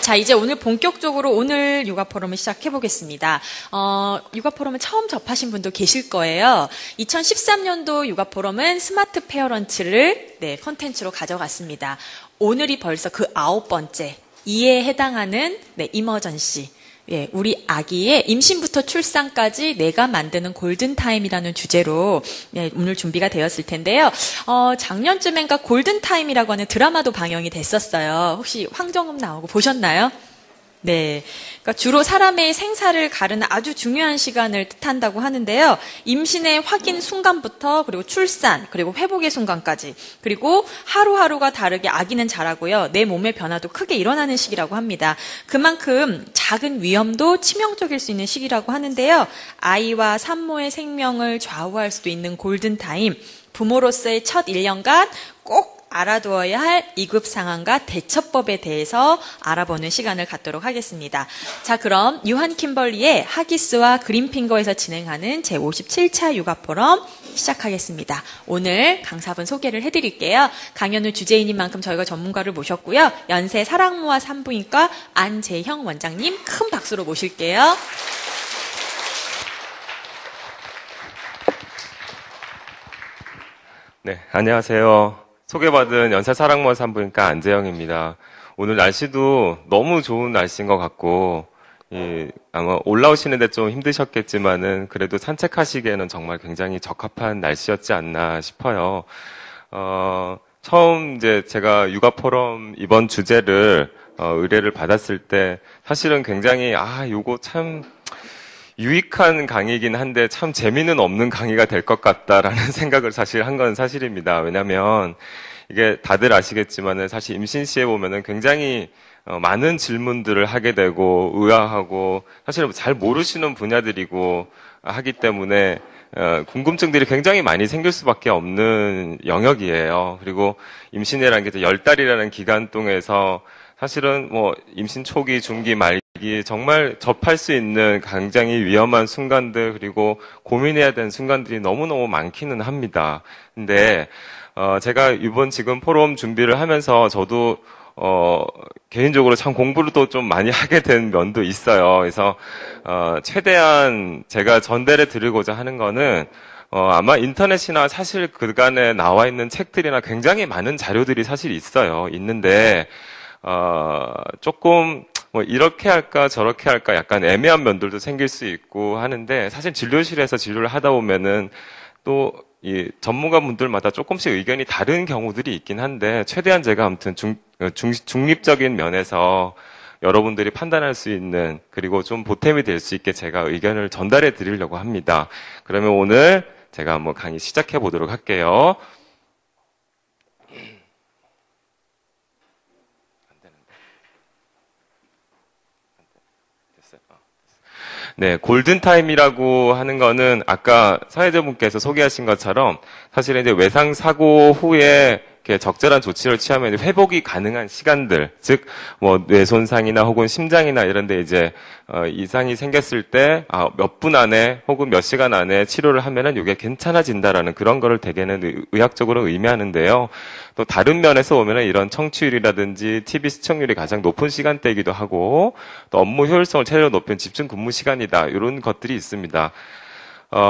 자, 이제 오늘 본격적으로 오늘 육아 포럼을 시작해 보겠습니다. 육아 포럼을 처음 접하신 분도 계실 거예요. 2013년도 육아 포럼은 스마트 페어런츠를 컨텐츠로 가져갔습니다. 오늘이 벌써 그 9번째, 이에 해당하는 이머전시. 우리 아기의 임신부터 출산까지 내가 만드는 골든타임이라는 주제로 오늘 준비가 되었을 텐데요. 작년쯤엔가 골든타임이라고 하는 드라마도 방영이 됐었어요. 혹시 황정음 나오고 보셨나요? 네. 그러니까 주로 사람의 생사를 가르는 아주 중요한 시간을 뜻한다고 하는데요. 임신의 확인 순간부터 그리고 출산, 그리고 회복의 순간까지, 그리고 하루하루가 다르게 아기는 자라고요. 내 몸의 변화도 크게 일어나는 시기라고 합니다. 그만큼 작은 위험도 치명적일 수 있는 시기라고 하는데요. 아이와 산모의 생명을 좌우할 수도 있는 골든타임, 부모로서의 첫 1년간 꼭 알아두어야 할 위급 상황과 대처법에 대해서 알아보는 시간을 갖도록 하겠습니다. 자, 그럼 유한 킴벌리의 하기스와 그린핑거에서 진행하는 제57차 육아 포럼 시작하겠습니다. 오늘 강사분 소개를 해드릴게요. 강연을 주제인인 만큼 저희가 전문가를 모셨고요. 연세 사랑모아 산부인과 안재형 원장님 큰 박수로 모실게요. 네, 안녕하세요. 소개받은 연세사랑모아 산부인과 안재영입니다. 오늘 날씨도 너무 좋은 날씨인 것 같고, 아마 올라오시는데 좀 힘드셨겠지만은 그래도 산책하시기에는 정말 굉장히 적합한 날씨였지 않나 싶어요. 처음 이제 제가 육아 포럼 이번 주제를 의뢰를 받았을 때 사실은 굉장히 요거 참 유익한 강의이긴 한데 참 재미는 없는 강의가 될 것 같다라는 생각을 사실 한 건 사실입니다. 왜냐하면 이게 다들 아시겠지만은 사실 임신 시에 보면은 굉장히 많은 질문들을 하게 되고 의아하고 사실 잘 모르시는 분야들이고 하기 때문에 궁금증들이 굉장히 많이 생길 수밖에 없는 영역이에요. 그리고 임신이라는 게 10달이라는 기간 동에서 사실은 임신 초기, 중기, 말기 정말 접할 수 있는 굉장히 위험한 순간들 그리고 고민해야 되는 순간들이 너무너무 많기는 합니다. 근데 제가 이번 지금 포럼 준비를 하면서 저도 개인적으로 참 공부를 또 좀 많이 하게 된 면도 있어요. 그래서 최대한 제가 전달해 드리고자 하는 거는 아마 인터넷이나 사실 그간에 나와 있는 책들이나 굉장히 많은 자료들이 사실 있는데 조금 이렇게 할까 저렇게 할까 약간 애매한 면들도 생길 수 있고 하는데 사실 진료실에서 진료를 하다 보면은 또 이 전문가분들마다 조금씩 의견이 다른 경우들이 있긴 한데 최대한 제가 아무튼 중립적인 면에서 여러분들이 판단할 수 있는 그리고 좀 보탬이 될 수 있게 제가 의견을 전달해 드리려고 합니다. 그러면 오늘 제가 한번 강의 시작해 보도록 할게요. 네, 골든타임이라고 하는 거는 아까 사회자분께서 소개하신 것처럼 사실은 이제 외상사고 후에 이렇게 적절한 조치를 취하면 회복이 가능한 시간들, 즉, 뇌 손상이나 혹은 심장이나 이런 데 이제, 이상이 생겼을 때, 몇 분 안에 혹은 몇 시간 안에 치료를 하면은 이게 괜찮아진다라는 그런 거를 대개는 의학적으로 의미하는데요. 또 다른 면에서 보면은 이런 청취율이라든지 TV 시청률이 가장 높은 시간대이기도 하고, 또 업무 효율성을 최대로 높인 집중 근무 시간이다. 이런 것들이 있습니다.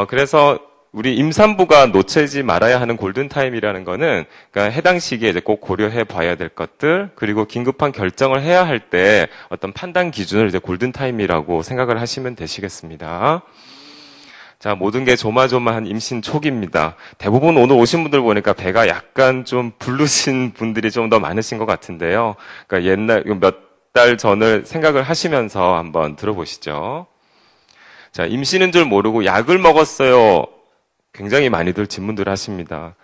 그래서 우리 임산부가 놓치지 말아야 하는 골든타임이라는 거는, 그러니까 해당 시기에 이제 꼭 고려해 봐야 될 것들, 그리고 긴급한 결정을 해야 할 때 어떤 판단 기준을 이제 골든타임이라고 생각을 하시면 되시겠습니다. 자, 모든 게 조마조마한 임신 초기입니다. 대부분 오늘 오신 분들 보니까 배가 약간 좀 부르신 분들이 좀 더 많으신 것 같은데요. 그러니까 옛날, 몇 달 전을 생각을 하시면서 한번 들어보시죠. 자, 임신인 줄 모르고 약을 먹었어요. 굉장히 많이들 질문들을 하십니다.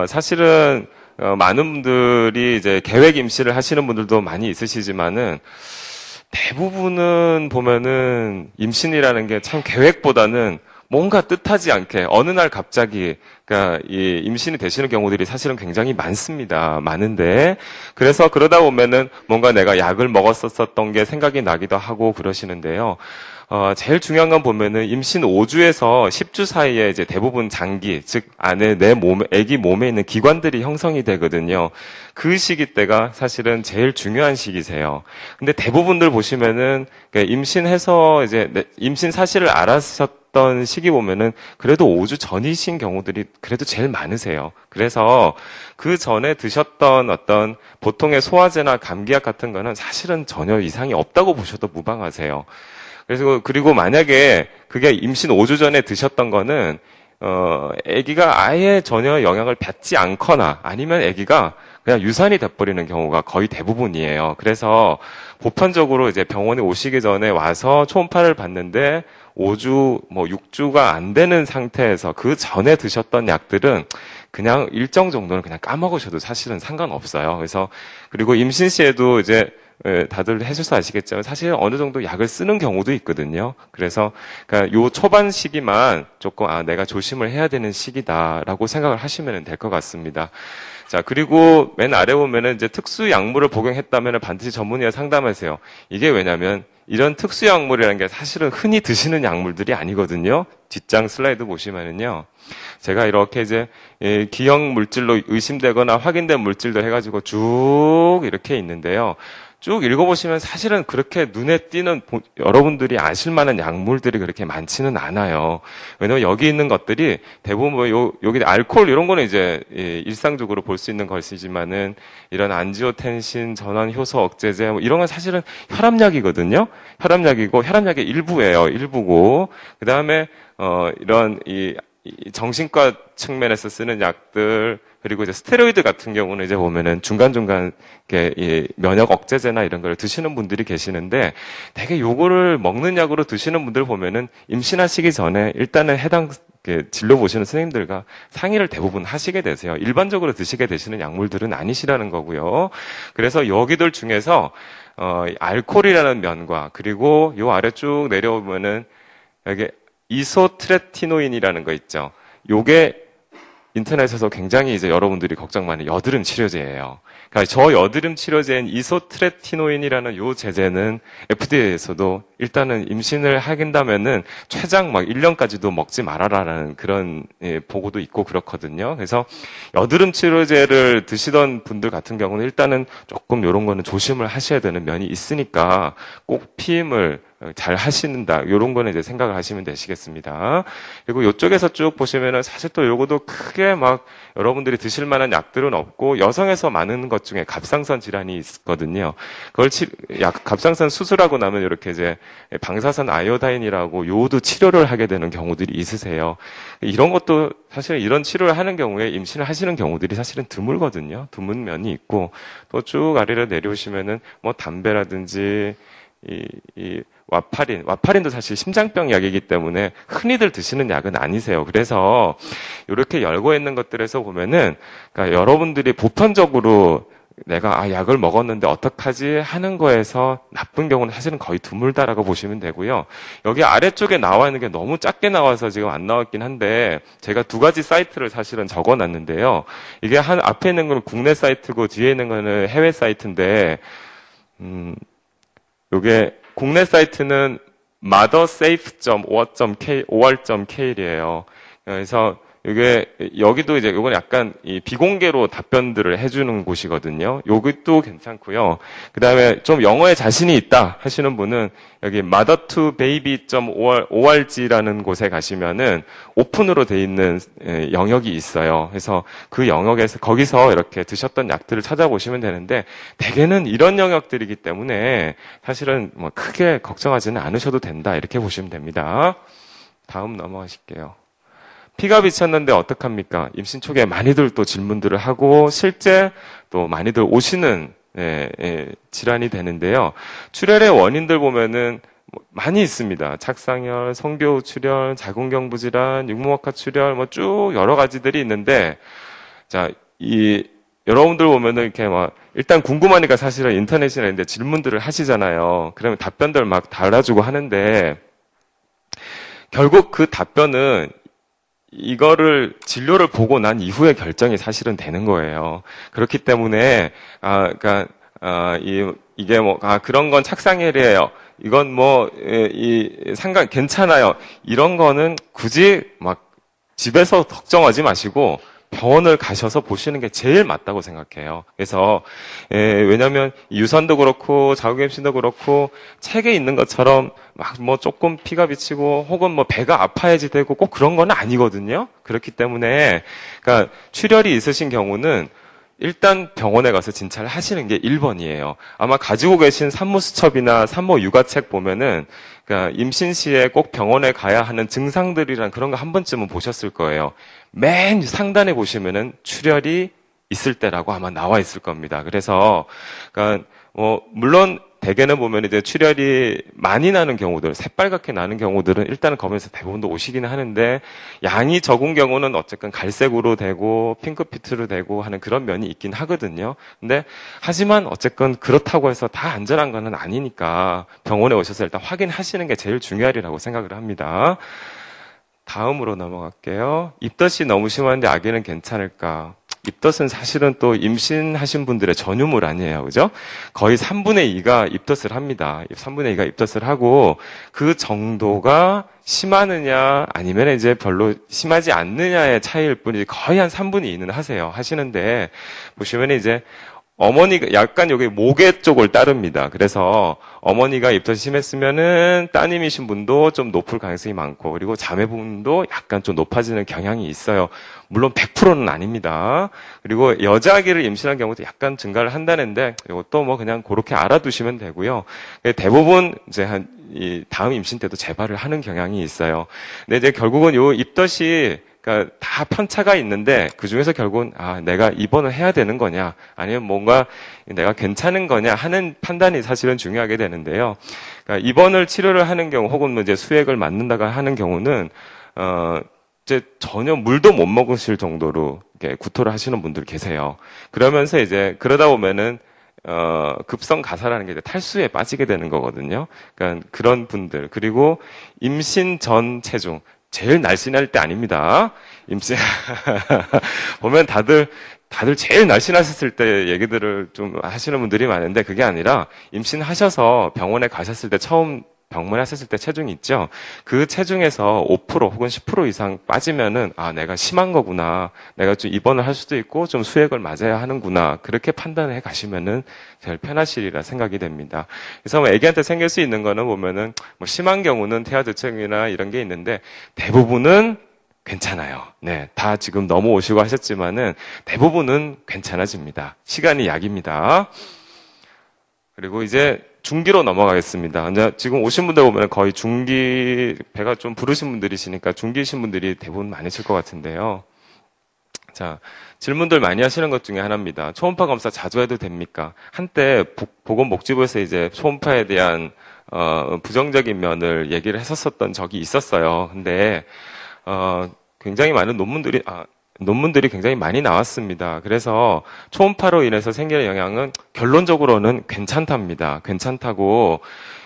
사실은, 많은 분들이 이제 계획 임신을 하시는 분들도 많이 있으시지만은, 대부분은 보면은 임신이라는 게 참 계획보다는 뭔가 뜻하지 않게 어느 날 갑자기 그러니까 이 임신이 되시는 경우들이 사실은 굉장히 많습니다. 많은데 그래서 그러다 보면은 뭔가 내가 약을 먹었었던 게 생각이 나기도 하고 그러시는데요. 제일 중요한 건 보면은 임신 5주에서 10주 사이에 이제 대부분 장기, 즉 안에 아기 몸에 있는 기관들이 형성이 되거든요. 그 시기 때가 사실은 제일 중요한 시기세요. 근데 대부분들 보시면은 임신해서 이제 임신 사실을 알았었던 시기 보면은 그래도 5주 전이신 경우들이 그래도 제일 많으세요. 그래서 그 전에 드셨던 어떤 보통의 소화제나 감기약 같은 거는 사실은 전혀 이상이 없다고 보셔도 무방하세요. 그리고 만약에 그게 임신 5주 전에 드셨던 거는, 아기가 아예 전혀 영향을 받지 않거나 아니면 아기가 그냥 유산이 돼버리는 경우가 거의 대부분이에요. 그래서 보편적으로 이제 병원에 오시기 전에 와서 초음파를 봤는데 5주, 6주가 안 되는 상태에서 그 전에 드셨던 약들은 그냥 일정 정도는 그냥 까먹으셔도 사실은 상관없어요. 그리고 임신 시에도 이제 다들 해셔서 아시겠지만 사실 어느 정도 약을 쓰는 경우도 있거든요. 그래서 그러니까 요 초반 시기만 조금 내가 조심을 해야 되는 시기다라고 생각을 하시면 될 것 같습니다. 자, 그리고 맨 아래 보면은 이제 특수 약물을 복용했다면 반드시 전문의와 상담하세요. 이게 왜냐면 이런 특수 약물이라는 게 사실은 흔히 드시는 약물들이 아니거든요. 뒷장 슬라이드 보시면은요. 제가 이렇게 이제 기형 물질로 의심되거나 확인된 물질들 해가지고 쭉 이렇게 있는데요. 쭉 읽어보시면 사실은 그렇게 눈에 띄는 여러분들이 아실 만한 약물들이 그렇게 많지는 않아요. 왜냐면 여기 있는 것들이 대부분 여기 알코올 이런 거는 이제 일상적으로 볼 수 있는 것이지만은 이런 안지오텐신, 전환 효소 억제제 이런 건 사실은 혈압약이거든요. 혈압약이고 혈압약의 일부예요. 일부고 그다음에 이런 이 정신과 측면에서 쓰는 약들 그리고 이제 스테로이드 같은 경우는 이제 보면은 중간중간 이 면역 억제제나 이런 걸 드시는 분들이 계시는데 되게 요거를 먹는 약으로 드시는 분들 보면은 임신하시기 전에 일단은 해당 진료 보시는 선생님들과 상의를 대부분 하시게 되세요. 일반적으로 드시게 되시는 약물들은 아니시라는 거고요. 그래서 여기들 중에서 알코올이라는 면과 그리고 요 아래 쭉 내려오면은 여기 이소트레티노인이라는 거 있죠. 요게 인터넷에서 굉장히 이제 여러분들이 걱정 많은 여드름 치료제예요. 그러니까 저 여드름 치료제인 이소트레티노인이라는 요 제제는 FDA에서도 일단은 임신을 하긴다면은 최장 1년까지도 먹지 말아라라는 그런 보고도 있고 그렇거든요. 그래서 여드름 치료제를 드시던 분들 같은 경우는 일단은 조금 요런 거는 조심을 하셔야 되는 면이 있으니까 꼭 피임을 잘 하시는다. 요런 거는 이제 생각을 하시면 되시겠습니다. 그리고 요쪽에서 쭉 보시면은 사실 또 요거도 크게 여러분들이 드실 만한 약들은 없고 여성에서 많은 것 중에 갑상선 질환이 있거든요. 그걸 갑상선 수술하고 나면 이렇게 이제 방사선 아이오다인이라고 요도 치료를 하게 되는 경우들이 있으세요. 이런 것도 사실 이런 치료를 하는 경우에 임신을 하시는 경우들이 사실은 드물거든요. 드문 면이 있고 또 쭉 아래로 내려오시면은 담배라든지 와파린도 사실 심장병 약이기 때문에 흔히들 드시는 약은 아니세요. 그래서 이렇게 열고 있는 것들에서 보면은 그러니까 여러분들이 보편적으로 내가 약을 먹었는데 어떡하지 하는 거에서 나쁜 경우는 사실은 거의 드물다라고 보시면 되고요. 여기 아래쪽에 나와 있는 게 너무 작게 나와서 지금 안 나왔긴 한데 제가 두 가지 사이트를 사실은 적어놨는데요. 이게 앞에 있는 거는 국내 사이트고 뒤에 있는 거는 해외 사이트인데 요게 국내 사이트는 mothersafe.or.kr이에요. 그래서 여기도 이제 요건 약간 비공개로 답변들을 해주는 곳이거든요. 요것도 괜찮고요. 그 다음에 좀 영어에 자신이 있다 하시는 분은 여기 mother2baby.org라는 곳에 가시면은 오픈으로 돼 있는 영역이 있어요. 그래서 그 영역에서 거기서 이렇게 드셨던 약들을 찾아보시면 되는데 대개는 이런 영역들이기 때문에 사실은 크게 걱정하지는 않으셔도 된다 이렇게 보시면 됩니다. 다음 넘어가실게요. 피가 비쳤는데 어떡합니까? 임신 초기에 많이들 또 질문들을 하고 실제 또 많이들 오시는 질환이 되는데요. 출혈의 원인들 보면은 많이 있습니다. 착상혈, 성교우 출혈, 자궁경부 질환, 육모막하 출혈 쭉 여러 가지들이 있는데 자, 여러분들 보면은 이렇게 일단 궁금하니까 사실은 인터넷이나 이런 데 질문들을 하시잖아요. 그러면 답변들 달아주고 하는데 결국 그 답변은 이거를 진료를 보고 난 이후에 결정이 사실은 되는 거예요. 그렇기 때문에 이게 그런 건 착상혈이에요. 이건 뭐, 괜찮아요. 이런 거는 굳이 막 집에서 걱정하지 마시고 병원을 가셔서 보시는 게 제일 맞다고 생각해요. 그래서, 왜냐면 유산도 그렇고 자궁임신도 그렇고 책에 있는 것처럼 막 뭐 조금 피가 비치고 혹은 뭐 배가 아파야지 되고 꼭 그런 건 아니거든요. 그렇기 때문에, 그러니까 출혈이 있으신 경우는 일단 병원에 가서 진찰을 하시는 게 1번이에요. 아마 가지고 계신 산모수첩이나 산모 육아책 보면은 그러니까 임신 시에 꼭 병원에 가야 하는 증상들이란 그런 거 한 번쯤은 보셨을 거예요. 맨 상단에 보시면은 출혈이 있을 때라고 아마 나와 있을 겁니다. 그래서 그러니까 물론 대개는 보면 이제 출혈이 많이 나는 경우들, 새빨갛게 나는 경우들은 일단은 검에서 대부분도 오시기는 하는데 양이 적은 경우는 어쨌든 갈색으로 되고 핑크빛으로 되고 하는 그런 면이 있긴 하거든요. 근데 하지만 어쨌건 그렇다고 해서 다 안전한 거는 아니니까 병원에 오셔서 일단 확인하시는 게 제일 중요하리라고 생각을 합니다. 다음으로 넘어갈게요. 입덧이 너무 심한데 아기는 괜찮을까? 입덧은 사실은 또 임신하신 분들의 전유물 아니에요. 그죠? 거의 3분의 2가 입덧을 합니다. 3분의 2가 입덧을 하고 그 정도가 심하느냐 아니면 이제 별로 심하지 않느냐의 차이일 뿐이지 거의 한 3분의 2는 하시는데 보시면 이제 어머니가 약간 여기 모계 쪽을 따릅니다. 그래서 어머니가 입덧이 심했으면은 따님이신 분도 좀 높을 가능성이 많고 그리고 자매분도 약간 좀 높아지는 경향이 있어요. 물론 100%는 아닙니다. 그리고 여자아기를 임신한 경우도 약간 증가를 한다는데 이것도 뭐 그냥 그렇게 알아두시면 되고요. 대부분 이제 이 다음 임신 때도 재발을 하는 경향이 있어요. 근데 이제 결국은 요 입덧이 그러니까 다 편차가 있는데 그 중에서 결국은 내가 입원을 해야 되는 거냐 아니면 뭔가 내가 괜찮은 거냐 하는 판단이 사실은 중요하게 되는데요. 그러니까 입원을 치료를 하는 경우 혹은 뭐 이제 수액을 맞는다가 하는 경우는 이제 전혀 물도 못 먹으실 정도로 이렇게 구토를 하시는 분들 계세요. 그러면서 이제 그러다 보면은 급성 가사라는 게 이제 탈수에 빠지게 되는 거거든요. 그러니까 그런 분들 그리고 임신 전 체중 제일 날씬할 때 아닙니다. 임신 보면 다들 제일 날씬하셨을 때 얘기들을 좀 하시는 분들이 많은데 그게 아니라 임신하셔서 병원에 가셨을 때 처음 병문하셨을 때 체중이 있죠. 그 체중에서 5% 혹은 10% 이상 빠지면은 내가 심한 거구나. 내가 좀 입원을 할 수도 있고 좀 수액을 맞아야 하는구나. 그렇게 판단해 가시면은 제일 편하시리라 생각이 됩니다. 그래서 뭐 애기한테 생길 수 있는 거는 보면은 뭐 심한 경우는 태아두청이나 이런 게 있는데 대부분은 괜찮아요. 네, 다 지금 넘어오시고 하셨지만은 대부분은 괜찮아집니다. 시간이 약입니다. 그리고 이제 중기로 넘어가겠습니다. 이제 지금 오신 분들 보면 거의 중기, 배가 좀 부르신 분들이시니까 중기이신 분들이 대부분 많으실 것 같은데요. 자, 질문들 많이 하시는 것 중에 하나입니다. 초음파 검사 자주 해도 됩니까? 한때 보건복지부에서 이제 초음파에 대한 부정적인 면을 얘기를 했었던 적이 있었어요. 근데 굉장히 많은 논문들이 굉장히 많이 나왔습니다. 그래서 초음파로 인해서 생기는 영향은 결론적으로는 괜찮답니다. 괜찮다고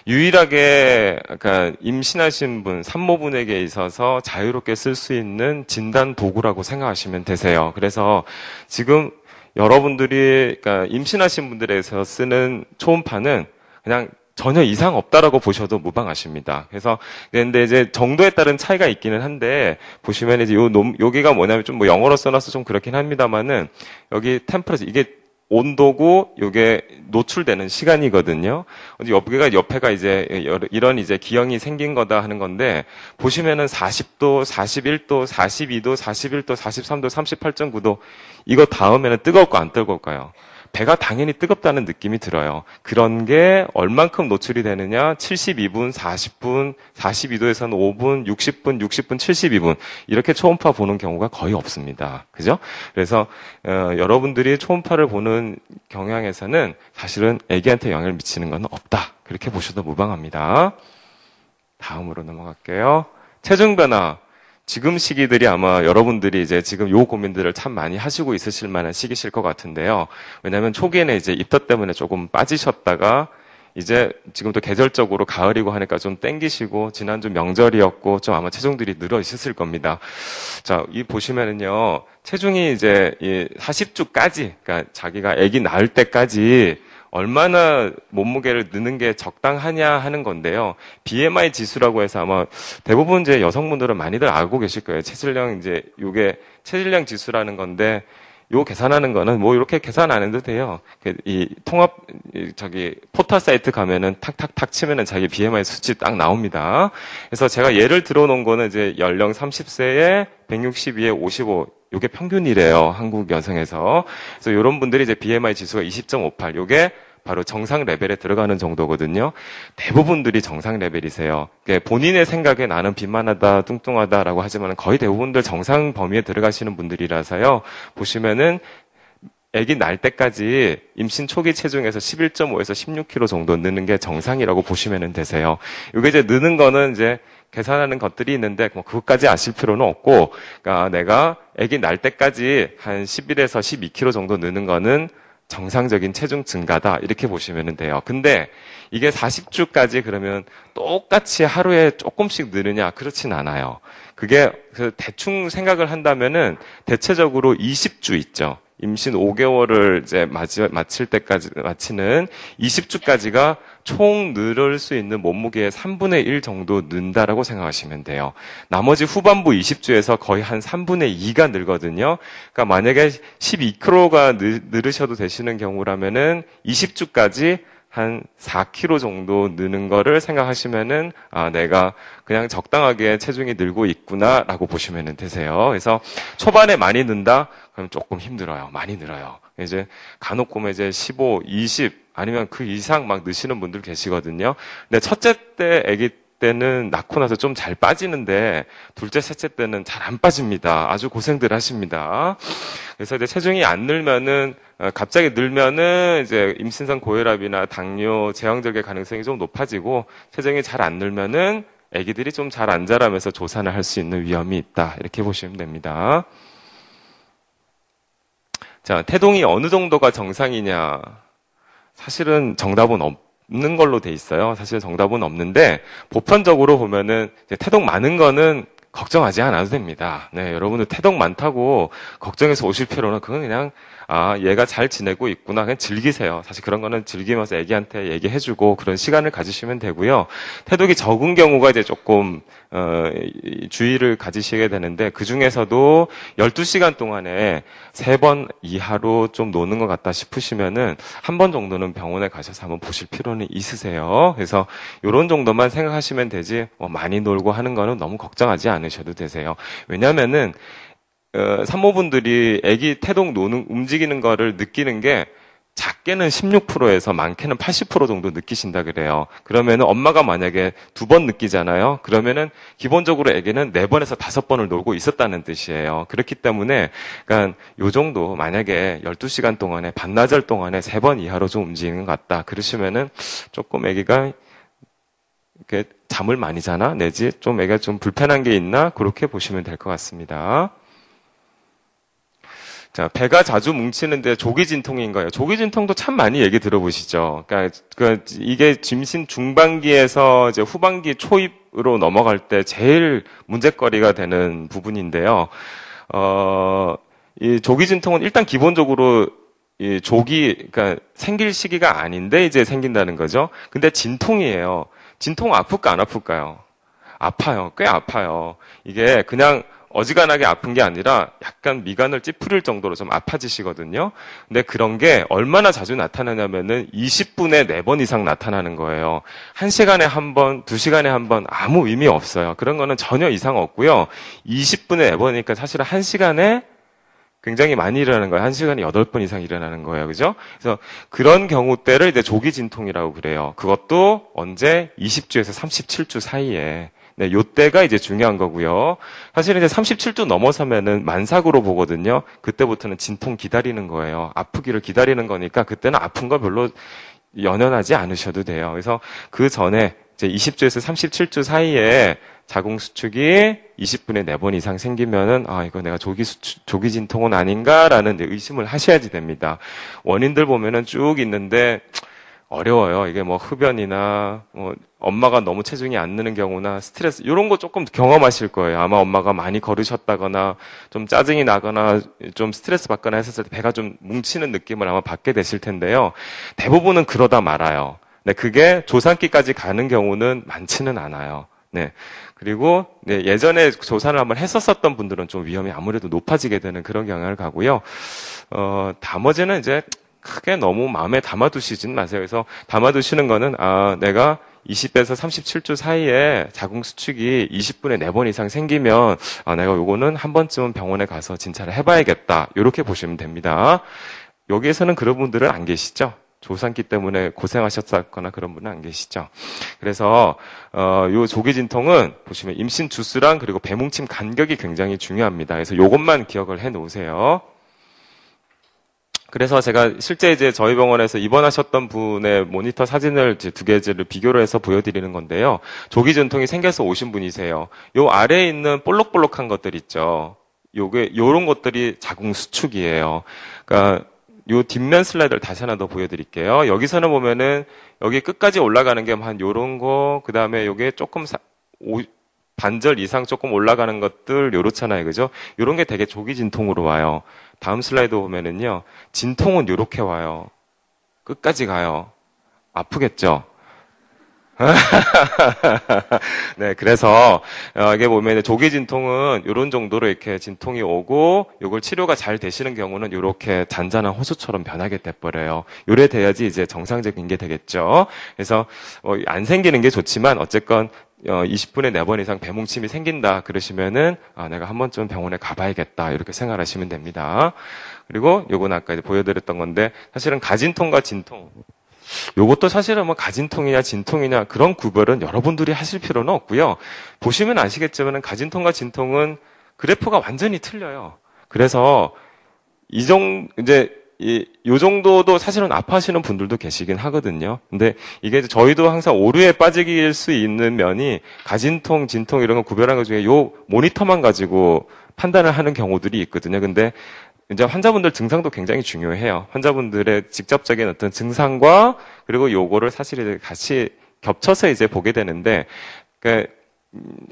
유일하게 그러니까 임신하신 분, 산모분에게 있어서 자유롭게 쓸 수 있는 진단 도구라고 생각하시면 되세요. 그래서 지금 여러분들이 그러니까 임신하신 분들에서 쓰는 초음파는 그냥 전혀 이상 없다라고 보셔도 무방하십니다. 그래서 근데 이제 정도에 따른 차이가 있기는 한데 보시면 이제 여기가 뭐냐면 좀 뭐 영어로 써놔서 좀 그렇긴 합니다만은 여기 템퍼러처 이게 온도고 요게 노출되는 시간이거든요. 여기가 옆에가 이제 이런 이제 기형이 생긴 거다 하는 건데 보시면은 40도, 41도, 42도, 41도, 43도, 38.9도 이거 닿으면은 뜨거울까 안 뜨거울까요? 배가 당연히 뜨겁다는 느낌이 들어요. 그런 게 얼만큼 노출이 되느냐? 72분, 40분, 42도에서는 5분, 60분, 72분 이렇게 초음파 보는 경우가 거의 없습니다. 그죠? 그래서 여러분들이 초음파를 보는 경향에서는 사실은 아기한테 영향을 미치는 건 없다. 그렇게 보셔도 무방합니다. 다음으로 넘어갈게요. 체중 변화. 지금 시기들이 아마 여러분들이 이제 지금 요 고민들을 참 많이 하시고 있으실 만한 시기실 것 같은데요. 왜냐하면 초기에는 이제 입덧 때문에 조금 빠지셨다가 이제 지금도 계절적으로 가을이고 하니까 좀 땡기시고 지난주 명절이었고 좀 아마 체중들이 늘어 있었을 겁니다. 자, 이 보시면은요. 체중이 이제 이 40주까지 그러니까 자기가 아기 낳을 때까지 얼마나 몸무게를 넣는 게 적당하냐 하는 건데요. BMI 지수라고 해서 아마 대부분 이제 여성분들은 많이들 알고 계실 거예요. 체질량 이제 요게 체질량 지수라는 건데 요 계산하는 거는 뭐 이렇게 계산 안 해도 돼요. 이 통합 포털 사이트 가면은 탁탁탁 치면은 자기 BMI 수치 딱 나옵니다. 그래서 제가 예를 들어 놓은 거는 이제 연령 30세에 162에 55 요게 평균이래요. 한국 여성에서. 그래서 이런 분들이 이제 BMI 지수가 20.58 요게 바로 정상 레벨에 들어가는 정도거든요. 대부분들이 정상 레벨이세요. 본인의 생각에 나는 비만하다, 뚱뚱하다라고 하지만 거의 대부분들 정상 범위에 들어가시는 분들이라서요. 보시면은 아기 날 때까지 임신 초기 체중에서 11.5에서 16kg 정도 느는 게 정상이라고 보시면 되세요. 이게 이제 느는 거는 이제 계산하는 것들이 있는데 뭐 그것까지 아실 필요는 없고, 그러니까 내가 아기 날 때까지 한 11에서 12kg 정도 느는 거는 정상적인 체중 증가다 이렇게 보시면 돼요. 근데 이게 40주까지 그러면 똑같이 하루에 조금씩 느느냐? 그렇진 않아요. 그게 대충 생각을 한다면은 대체적으로 20주 있죠. 임신 5개월을 이제 마칠 때까지 마치는 20주까지가 총 늘을 수 있는 몸무게의 3분의 1 정도 는다라고 생각하시면 돼요. 나머지 후반부 20주에서 거의 한 3분의 2가 늘거든요. 그러니까 만약에 12kg가 늘으셔도 되시는 경우라면은 20주까지 한 4kg 정도 느는 거를 생각하시면은, 아, 내가 그냥 적당하게 체중이 늘고 있구나라고 보시면 되세요. 그래서 초반에 많이 는다? 그럼 조금 힘들어요. 많이 늘어요. 이제 간혹 보면 이제 15, 20, 아니면 그 이상 막 느시는 분들 계시거든요. 근데 첫째 때 아기 때는 낳고 나서 좀 잘 빠지는데 둘째, 셋째 때는 잘 안 빠집니다. 아주 고생들 하십니다. 그래서 이제 체중이 안 늘면은 갑자기 늘면은 이제 임신성 고혈압이나 당뇨, 제왕절개 가능성이 좀 높아지고 체중이 잘 안 늘면은 아기들이 좀 잘 안 자라면서 조산을 할 수 있는 위험이 있다. 이렇게 보시면 됩니다. 자, 태동이 어느 정도가 정상이냐? 사실은 정답은 없는 걸로 돼 있어요. 사실 정답은 없는데 보편적으로 보면은 이제 태동 많은 거는 걱정하지 않아도 됩니다. 네, 여러분들 태동 많다고 걱정해서 오실 필요는 그건 그냥 얘가 잘 지내고 있구나 그냥 즐기세요. 사실 그런 거는 즐기면서 애기한테 얘기해주고 그런 시간을 가지시면 되고요. 태동이 적은 경우가 이제 조금 주의를 가지시게 되는데 그 중에서도 12시간 동안에 3번 이하로 좀 노는 것 같다 싶으시면은 한 번 정도는 병원에 가셔서 한번 보실 필요는 있으세요. 그래서 이런 정도만 생각하시면 되지 많이 놀고 하는 거는 너무 걱정하지 않으셔도 되세요. 왜냐면은 산모분들이 아기 태동 노는 움직이는 거를 느끼는 게 작게는 16%에서 많게는 80% 정도 느끼신다 그래요. 그러면은 엄마가 만약에 2번 느끼잖아요. 그러면은 기본적으로 아기는 4번에서 5번을 놀고 있었다는 뜻이에요. 그렇기 때문에 그러니까 요 정도 만약에 12시간 동안에 반나절 동안에 3번 이하로 좀 움직이는 것 같다. 그러시면은 조금 아기가 이렇게 잠을 많이 자나 내지 좀 아기가 좀 불편한 게 있나 그렇게 보시면 될 것 같습니다. 자, 배가 자주 뭉치는데 조기진통인 거예요. 조기진통도 참 많이 얘기 들어보시죠. 그러니까 이게 임신 중반기에서 이제 후반기 초입으로 넘어갈 때 제일 문제거리가 되는 부분인데요. 이 조기진통은 일단 기본적으로 이 그러니까 생길 시기가 아닌데 이제 생긴다는 거죠. 근데 진통이에요. 진통 아플까 안 아플까요? 아파요. 꽤 아파요. 이게 그냥 어지간하게 아픈 게 아니라 약간 미간을 찌푸릴 정도로 좀 아파지시거든요. 근데 그런 게 얼마나 자주 나타나냐면은 20분에 4번 이상 나타나는 거예요. 1시간에 한 번, 2시간에 한 번 아무 의미 없어요. 그런 거는 전혀 이상 없고요. 20분에 4번이니까 사실은 1시간에 굉장히 많이 일어나는 거예요. 1시간에 8번 이상 일어나는 거예요. 그죠? 그래서 그런 경우 때를 이제 조기진통이라고 그래요. 그것도 언제? 20주에서 37주 사이에. 네, 요때가 이제 중요한 거고요. 사실은 이제 37주 넘어서면은 만삭으로 보거든요. 그때부터는 진통 기다리는 거예요. 아프기를 기다리는 거니까 그때는 아픈 거 별로 연연하지 않으셔도 돼요. 그래서 그 전에 이제 20주에서 37주 사이에 자궁수축이 20분에 4번 이상 생기면은 이거 내가 조기 진통은 아닌가라는 의심을 하셔야지 됩니다. 원인들 보면은 쭉 있는데 어려워요. 이게 뭐 흡연이나 뭐 엄마가 너무 체중이 안 느는 경우나 스트레스 이런 거 조금 경험하실 거예요. 아마 엄마가 많이 걸으셨다거나 좀 짜증이 나거나 좀 스트레스 받거나 했었을 때 배가 좀 뭉치는 느낌을 아마 받게 되실 텐데요. 대부분은 그러다 말아요. 네, 그게 조산기까지 가는 경우는 많지는 않아요. 네. 그리고 네, 예전에 조산을 한번 했었었던 분들은 좀 위험이 아무래도 높아지게 되는 그런 경향을 가고요. 나머지는 이제 크게 너무 마음에 담아두시진 마세요. 그래서 담아두시는 거는 내가 20에서 37주 사이에 자궁수축이 20분에 4번 이상 생기면 내가 요거는 한 번쯤은 병원에 가서 진찰을 해봐야겠다. 이렇게 보시면 됩니다. 여기에서는 그런 분들은 안 계시죠? 조산기 때문에 고생하셨거나 그런 분은 안 계시죠? 그래서 요 조기진통은 보시면 임신 주수랑 그리고 배뭉침 간격이 굉장히 중요합니다. 그래서 요것만 기억을 해 놓으세요. 그래서 제가 실제 이제 저희 병원에서 입원하셨던 분의 모니터 사진을 이제 2개를 비교를 해서 보여드리는 건데요. 조기진통이 생겨서 오신 분이세요. 요 아래에 있는 볼록볼록한 것들 있죠. 요런 것들이 자궁수축이에요. 그러니까 요 뒷면 슬라이드를 다시 하나 더 보여드릴게요. 여기서는 보면은 여기 끝까지 올라가는 게 한 요런 거, 그 다음에 요게 조금 반절 이상 조금 올라가는 것들 요렇잖아요. 그죠? 요런 게 되게 조기진통으로 와요. 다음 슬라이드 보면은요. 진통은 요렇게 와요. 끝까지 가요. 아프겠죠? 네, 그래서 이게 보면 조기진통은 이런 정도로 이렇게 진통이 오고 요걸 치료가 잘 되시는 경우는 이렇게 잔잔한 호수처럼 변하게 돼버려요. 요래 돼야지 이제 정상적인 게 되겠죠. 그래서 안 생기는 게 좋지만 어쨌건 20분에 4번 이상 배뭉침이 생긴다 그러시면은 내가 한 번쯤 병원에 가봐야겠다 이렇게 생각하시면 됩니다. 그리고 요건 아까 이제 보여드렸던 건데 사실은 가진통과 진통 요것도 사실은 뭐 가진통이냐 진통이냐 그런 구별은 여러분들이 하실 필요는 없고요. 보시면 아시겠지만 가진통과 진통은 그래프가 완전히 틀려요. 그래서 요 정도도 사실은 아파하시는 분들도 계시긴 하거든요. 근데 이게 저희도 항상 오류에 빠질 수 있는 면이 가진통, 진통 이런 거 구별하는 것 중에 요 모니터만 가지고 판단을 하는 경우들이 있거든요. 근데 이제 환자분들 증상도 굉장히 중요해요. 환자분들의 직접적인 어떤 증상과 그리고 요거를 사실 이제 같이 겹쳐서 이제 보게 되는데,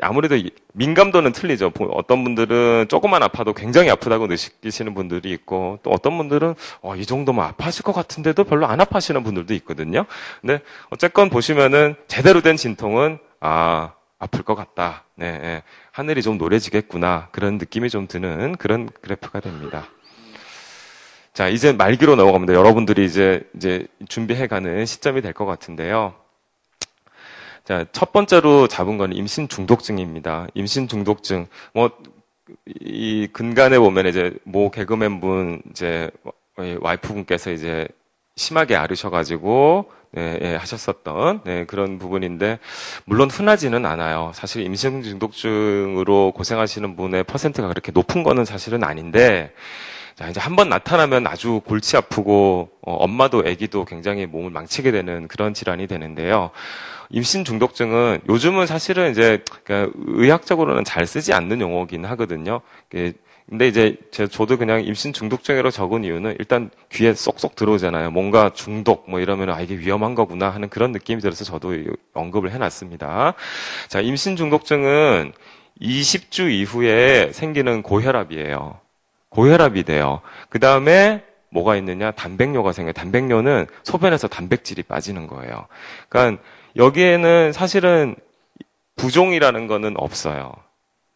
아무래도 민감도는 틀리죠. 어떤 분들은 조금만 아파도 굉장히 아프다고 느끼시는 분들이 있고, 또 어떤 분들은 이 정도면 아파하실 것 같은데도 별로 안 아파하시는 분들도 있거든요. 근데 어쨌건 보시면은 제대로 된 진통은 아플 것 같다. 네, 하늘이 좀 노래지겠구나. 그런 느낌이 좀 드는 그런 그래프가 됩니다. 자, 이제 말기로 넘어갑니다. 여러분들이 이제 준비해가는 시점이 될 것 같은데요. 자, 첫 번째로 잡은 건 임신 중독증입니다. 임신 중독증. 이 근간에 보면 이제 모 개그맨 분, 와이프분께서 이제 심하게 앓으셔가지고, 하셨었던, 그런 부분인데, 물론 흔하지는 않아요. 사실 임신 중독증으로 고생하시는 분의 퍼센트가 그렇게 높은 거는 사실은 아닌데, 자, 이제 한번 나타나면 아주 골치 아프고, 엄마도 아기도 굉장히 몸을 망치게 되는 그런 질환이 되는데요. 임신 중독증은 요즘은 사실은 그러니까 의학적으로는 잘 쓰지 않는 용어긴 하거든요. 근데 이제 저도 그냥 임신 중독증으로 적은 이유는 일단 귀에 쏙쏙 들어오잖아요. 뭔가 중독 이러면 이게 위험한 거구나 하는 그런 느낌이 들어서 저도 언급을 해놨습니다. 자, 임신 중독증은 20주 이후에 생기는 고혈압이에요. 고혈압이 돼요. 그 다음에 뭐가 있느냐? 단백뇨가 생겨요. 단백뇨는 소변에서 단백질이 빠지는 거예요. 그러니까 여기에는 사실은 부종이라는 거는 없어요.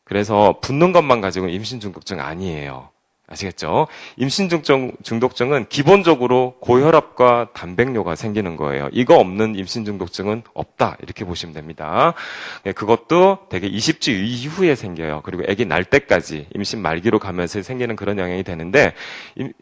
그래서 붓는 것만 가지고 임신 중독증 아니에요. 아시겠죠? 임신 중독증은 기본적으로 고혈압과 단백뇨가 생기는 거예요. 이거 없는 임신 중독증은 없다. 이렇게 보시면 됩니다. 그것도 되게 20주 이후에 생겨요. 그리고 아기 날 때까지 임신 말기로 가면서 생기는 그런 영향이 되는데,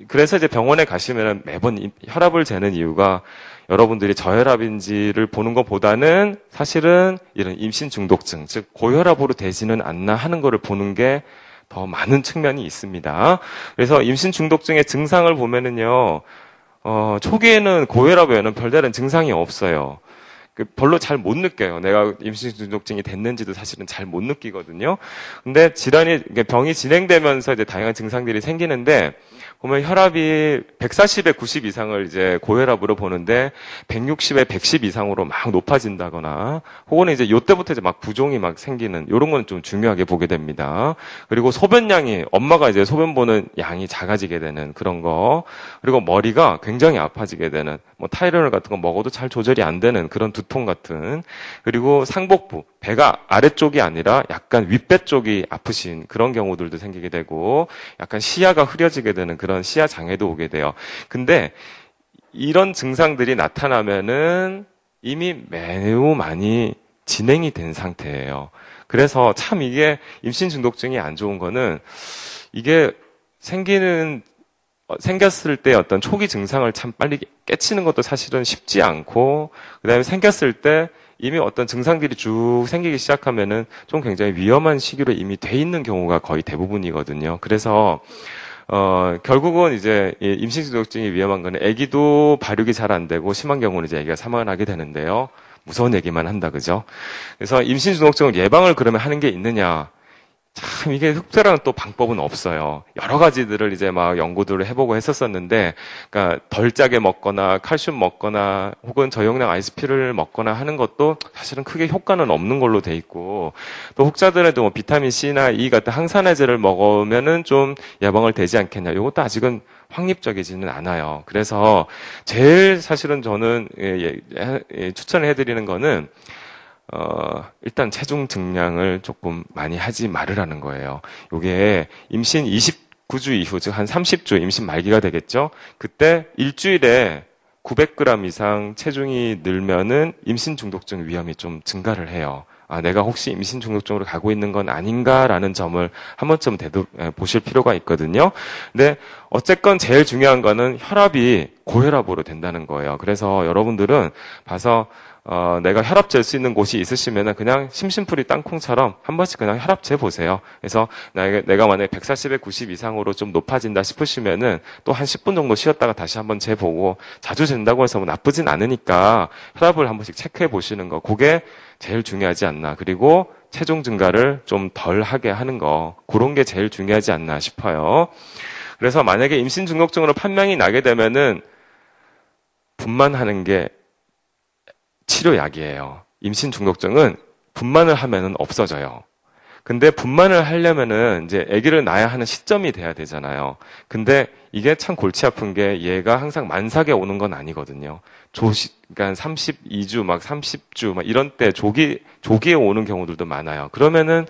그래서 이제 병원에 가시면 매번 혈압을 재는 이유가 여러분들이 저혈압인지를 보는 것보다는 사실은 이런 임신 중독증, 즉 고혈압으로 되지는 않나 하는 거를 보는 게 더 많은 측면이 있습니다. 그래서 임신 중독증의 증상을 보면은요, 초기에는 고혈압 외에는 별다른 증상이 없어요. 별로 잘 못 느껴요. 내가 임신 중독증이 됐는지도 사실은 잘 못 느끼거든요. 근데 병이 진행되면서 이제 다양한 증상들이 생기는데, 보면 혈압이 140에 90 이상을 이제 고혈압으로 보는데 160에 110 이상으로 막 높아진다거나 혹은 이제 요때부터 이제 막 부종이 막 생기는 요런 건 좀 중요하게 보게 됩니다. 그리고 소변량이 엄마가 이제 소변 보는 양이 작아지게 되는 그런 거, 그리고 머리가 굉장히 아파지게 되는 뭐 타이레놀 같은 거 먹어도 잘 조절이 안 되는 그런 두통 같은, 그리고 상복부 배가 아래쪽이 아니라 약간 윗배 쪽이 아프신 그런 경우들도 생기게 되고 약간 시야가 흐려지게 되는 그런 시야 장애도 오게 돼요. 근데 이런 증상들이 나타나면은 이미 매우 많이 진행이 된 상태예요. 그래서 참 이게 임신 중독증이 안 좋은 거는 이게 생겼을 때 어떤 초기 증상을 참 빨리 깨치는 것도 사실은 쉽지 않고, 그 다음에 생겼을 때 이미 어떤 증상들이 쭉 생기기 시작하면은 좀 굉장히 위험한 시기로 이미 돼 있는 경우가 거의 대부분이거든요. 그래서 결국은 이제 임신 중독증이 위험한 거는 아기도 발육이 잘 안 되고 심한 경우는 이제 아기가 사망을 하게 되는데요. 무서운 얘기만 한다, 그죠? 그래서 임신 중독증을 예방을 그러면 하는 게 있느냐? 참 이게 특별한 또 방법은 없어요. 여러 가지들을 이제 막 연구들을 해보고 했었었는데, 그러니까 덜 짜게 먹거나 칼슘 먹거나 혹은 저용량 아이스피를 먹거나 하는 것도 사실은 크게 효과는 없는 걸로 돼 있고, 또 혹자들에도 뭐 비타민 C나 E 같은 항산화제를 먹으면은 좀 예방을 되지 않겠냐. 이것도 아직은 확립적이지는 않아요. 그래서 제일 사실은 저는 추천을 해드리는 거는 일단 체중 증량을 조금 많이 하지 말으라는 거예요. 요게 임신 29주 이후, 즉 한 30주 임신 말기가 되겠죠? 그때 일주일에 900g 이상 체중이 늘면은 임신 중독증 위험이 좀 증가를 해요. 아, 내가 혹시 임신 중독증으로 가고 있는 건 아닌가라는 점을 한 번쯤 보실 필요가 있거든요. 근데 어쨌건 제일 중요한 거는 혈압이 고혈압으로 된다는 거예요. 그래서 여러분들은 봐서 내가 혈압 잴 수 있는 곳이 있으시면은 그냥 심심풀이 땅콩처럼 한 번씩 그냥 혈압 재 보세요. 그래서 내가 만약에 140에 90 이상으로 좀 높아진다 싶으시면은 또 한 10분 정도 쉬었다가 다시 한번 재보고, 자주 잰다고 해서 뭐 나쁘진 않으니까 혈압을 한 번씩 체크해 보시는 거, 그게 제일 중요하지 않나. 그리고 체중 증가를 좀 덜 하게 하는 거, 그런 게 제일 중요하지 않나 싶어요. 그래서 만약에 임신 중독증으로 판명이 나게 되면은 분만하는 게 치료약이에요. 임신 중독증은 분만을 하면은 없어져요. 근데 분만을 하려면은 이제 아기를 낳아야 하는 시점이 돼야 되잖아요. 근데 이게 참 골치 아픈 게 얘가 항상 만삭에 오는 건 아니거든요. 그러니까 32주, 막 30주, 막 이런 때 조기에 오는 경우들도 많아요. 그러면은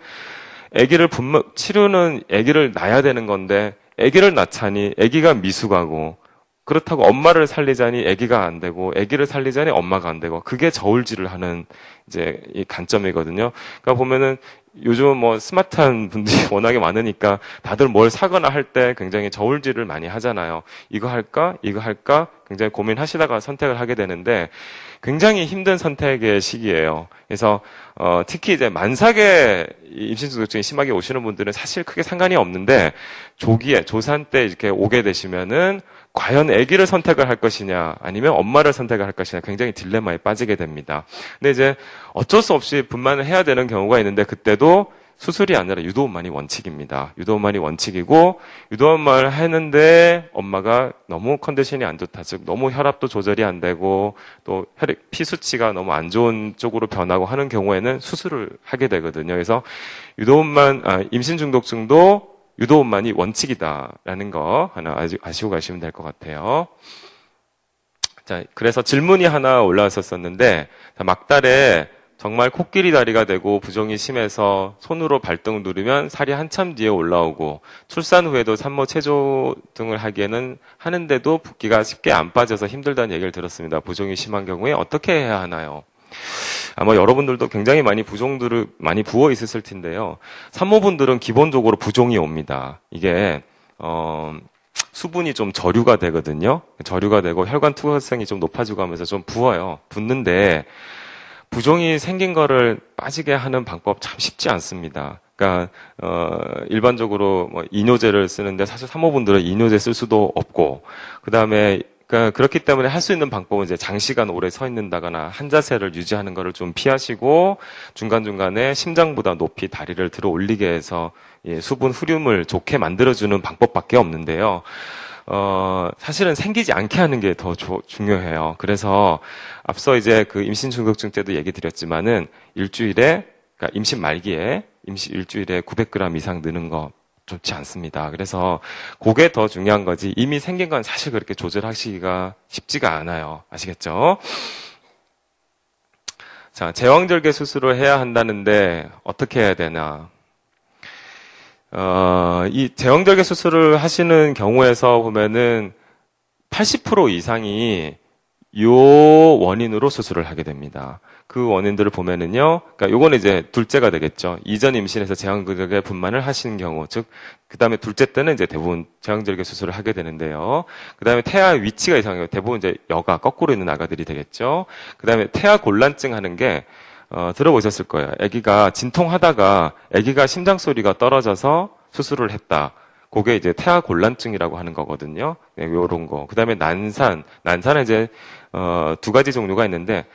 치료는 아기를 낳아야 되는 건데, 아기를 낳자니 아기가 미숙하고, 그렇다고 엄마를 살리자니 아기가 안 되고, 아기를 살리자니 엄마가 안 되고, 그게 저울질을 하는 이제 이 관점이거든요. 그러니까 보면은 요즘 뭐 스마트한 분들이 워낙에 많으니까 다들 뭘 사거나 할 때 굉장히 저울질을 많이 하잖아요. 이거 할까? 이거 할까? 굉장히 고민하시다가 선택을 하게 되는데 굉장히 힘든 선택의 시기예요. 그래서 특히 이제 만삭에 임신 중독증이 심하게 오시는 분들은 사실 크게 상관이 없는데, 조기에 조산 때 이렇게 오게 되시면은 과연 아기를 선택을 할 것이냐 아니면 엄마를 선택을 할 것이냐, 굉장히 딜레마에 빠지게 됩니다. 근데 이제 어쩔 수 없이 분만을 해야 되는 경우가 있는데, 그때도 수술이 아니라 유도혼만이 원칙입니다. 유도혼만이 원칙이고, 유도혼만을 했는데 엄마가 너무 컨디션이 안 좋다, 즉 너무 혈압도 조절이 안 되고 또 피 수치가 너무 안 좋은 쪽으로 변하고 하는 경우에는 수술을 하게 되거든요. 그래서 임신 중독증도 유도혼만이 원칙이다라는 거 하나 아시고 가시면 될 것 같아요. 자, 그래서 질문이 하나 올라왔었는데, 막달에 정말 코끼리 다리가 되고 부종이 심해서 손으로 발등을 누르면 살이 한참 뒤에 올라오고, 출산 후에도 산모 체조 등을 하기에는 하는데도 붓기가 쉽게 안 빠져서 힘들다는 얘기를 들었습니다. 부종이 심한 경우에 어떻게 해야 하나요? 아마 여러분들도 굉장히 많이 부종들을 많이 부어 있으실 텐데요. 산모분들은 기본적으로 부종이 옵니다. 이게 수분이 좀 저류가 되거든요. 저류가 되고 혈관 투과성이 좀 높아지고 하면서 좀 부어요. 붓는데 부종이 생긴 거를 빠지게 하는 방법 참 쉽지 않습니다. 그러니까 일반적으로 뭐 이뇨제를 쓰는데 사실 산모분들은 이뇨제 쓸 수도 없고, 그다음에 그렇기 때문에 할 수 있는 방법은 이제 장시간 오래 서 있는다거나 한 자세를 유지하는 거를 좀 피하시고, 중간중간에 심장보다 높이 다리를 들어 올리게 해서 수분 흐름을 좋게 만들어주는 방법밖에 없는데요. 사실은 생기지 않게 하는 게 더 중요해요. 그래서 앞서 이제 그 임신 중독증 때도 얘기 드렸지만은 일주일에, 그러니까 임신 말기에 일주일에 900g 이상 느는 거 좋지 않습니다. 그래서 그게 더 중요한 거지, 이미 생긴 건 사실 그렇게 조절하시기가 쉽지가 않아요. 아시겠죠? 자, 제왕절개 수술을 해야 한다는데 어떻게 해야 되나? 이 제왕절개 수술을 하시는 경우에서 보면은 80% 이상이 요 원인으로 수술을 하게 됩니다. 그 원인들을 보면은요, 그러니까 요거는 이제 둘째가 되겠죠. 이전 임신에서 제왕절개 분만을 하시는 경우, 즉, 그 다음에 둘째 때는 이제 대부분 제왕절개 수술을 하게 되는데요. 그 다음에 태아 위치가 이상해요. 대부분 이제 여가, 거꾸로 있는 아가들이 되겠죠. 그 다음에 태아 곤란증 하는 게, 들어보셨을 거예요. 아기가 진통하다가 아기가 심장 소리가 떨어져서 수술을 했다. 그게 이제 태아 곤란증이라고 하는 거거든요. 네, 요런 거. 그 다음에 난산은 이제, 두 가지 종류가 있는데,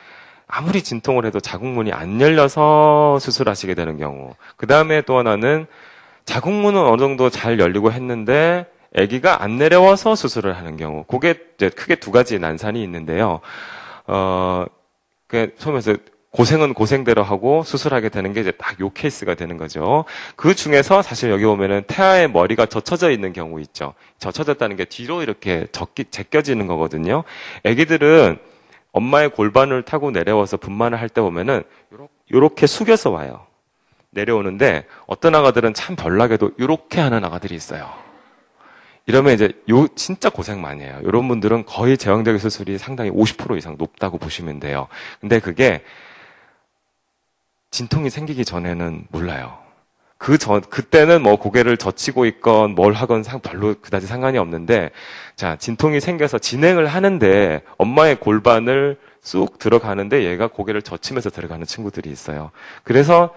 아무리 진통을 해도 자궁문이 안 열려서 수술하시게 되는 경우. 그 다음에 또 하나는 자궁문은 어느 정도 잘 열리고 했는데 아기가 안 내려와서 수술을 하는 경우. 그게 이제 크게 두 가지 난산이 있는데요. 처음에서 고생은 고생대로 하고 수술하게 되는 게 이제 딱 요 케이스가 되는 거죠. 그 중에서 사실 여기 보면은 태아의 머리가 젖혀져 있는 경우 있죠. 젖혀졌다는 게 뒤로 이렇게 제껴지는 거거든요. 아기들은 엄마의 골반을 타고 내려와서 분만을 할 때 보면은 요렇게 숙여서 와요. 내려오는데 어떤 아가들은 참 별나게도 요렇게 하는 아가들이 있어요. 이러면 이제 진짜 고생 많이 해요. 이런 분들은 거의 제왕절개 수술이 상당히 50% 이상 높다고 보시면 돼요. 근데 그게 진통이 생기기 전에는 몰라요. 그때는 뭐 고개를 젖히고 있건 뭘 하건 별로 그다지 상관이 없는데, 자, 진통이 생겨서 진행을 하는데 엄마의 골반을 쑥 들어가는데 얘가 고개를 젖히면서 들어가는 친구들이 있어요. 그래서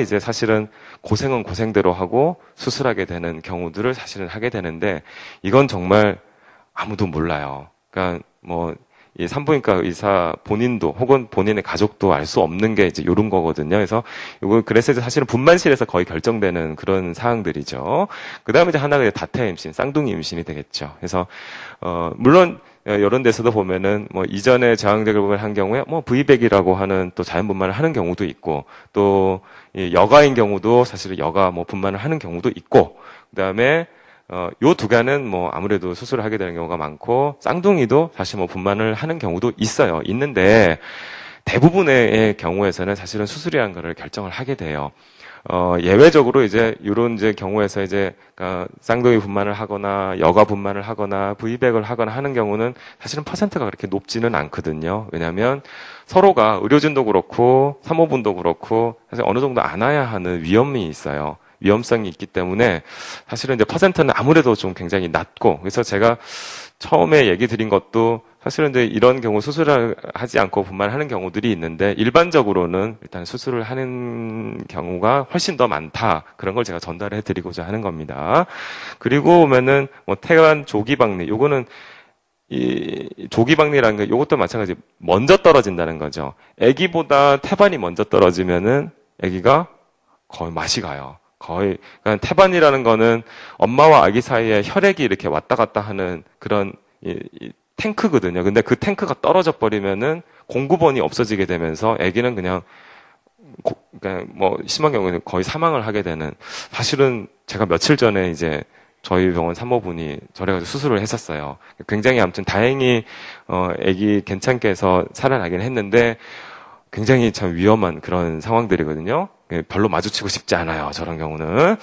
이제 사실은 고생은 고생대로 하고 수술하게 되는 경우들을 사실은 하게 되는데, 이건 정말 아무도 몰라요. 그러니까 이 산부인과 의사 본인도 혹은 본인의 가족도 알 수 없는 게 이제 요런 거거든요. 그래서 사실은 분만실에서 거의 결정되는 그런 사항들이죠. 그 다음에 이제 하나가 이제 다태 임신, 쌍둥이 임신이 되겠죠. 그래서, 물론, 이런 데서도 보면은, 이전에 제왕절개 분만을 한 경우에, V백이라고 하는 또 자연분만을 하는 경우도 있고, 또, 여가인 경우도 사실은 여가 분만을 하는 경우도 있고, 그 다음에, 요 두 개는 아무래도 수술을 하게 되는 경우가 많고, 쌍둥이도 사실 분만을 하는 경우도 있는데, 대부분의 경우에서는 사실은 수술이라는 거를 결정을 하게 돼요. 예외적으로 이제, 요런 이제 경우에서 이제, 쌍둥이 분만을 하거나, 여가 분만을 하거나, V백을 하거나 하는 경우는 사실은 퍼센트가 그렇게 높지는 않거든요. 왜냐면 서로가 의료진도 그렇고, 산모분도 그렇고, 사실 어느 정도 안아야 하는 위험이 있어요. 위험성이 있기 때문에 사실은 이제 퍼센트는 아무래도 좀 굉장히 낮고, 그래서 제가 처음에 얘기 드린 것도 사실은 이제 이런 경우 수술을 하지 않고 분만하는 경우들이 있는데, 일반적으로는 일단 수술을 하는 경우가 훨씬 더 많다. 그런 걸 제가 전달해 드리고자 하는 겁니다. 그리고 보면은 태관 조기박리, 요거는 이 조기박리라는 게 요것도 마찬가지 먼저 떨어진다는 거죠. 아기보다 태반이 먼저 떨어지면은 아기가 거의 맛이 가요. 그러니까 태반이라는 거는 엄마와 아기 사이에 혈액이 이렇게 왔다 갔다 하는 그런 이 탱크거든요. 근데 그 탱크가 떨어져 버리면은 공급원이 없어지게 되면서 아기는 그냥 심한 경우는 거의 사망을 하게 되는. 사실은 제가 며칠 전에 이제 저희 병원 산모분이 저래가지고 수술을 했었어요. 굉장히 아무튼 다행히 아기 괜찮게 해서 살아나긴 했는데, 굉장히 참 위험한 그런 상황들이거든요. 별로 마주치고 싶지 않아요, 저런 경우는.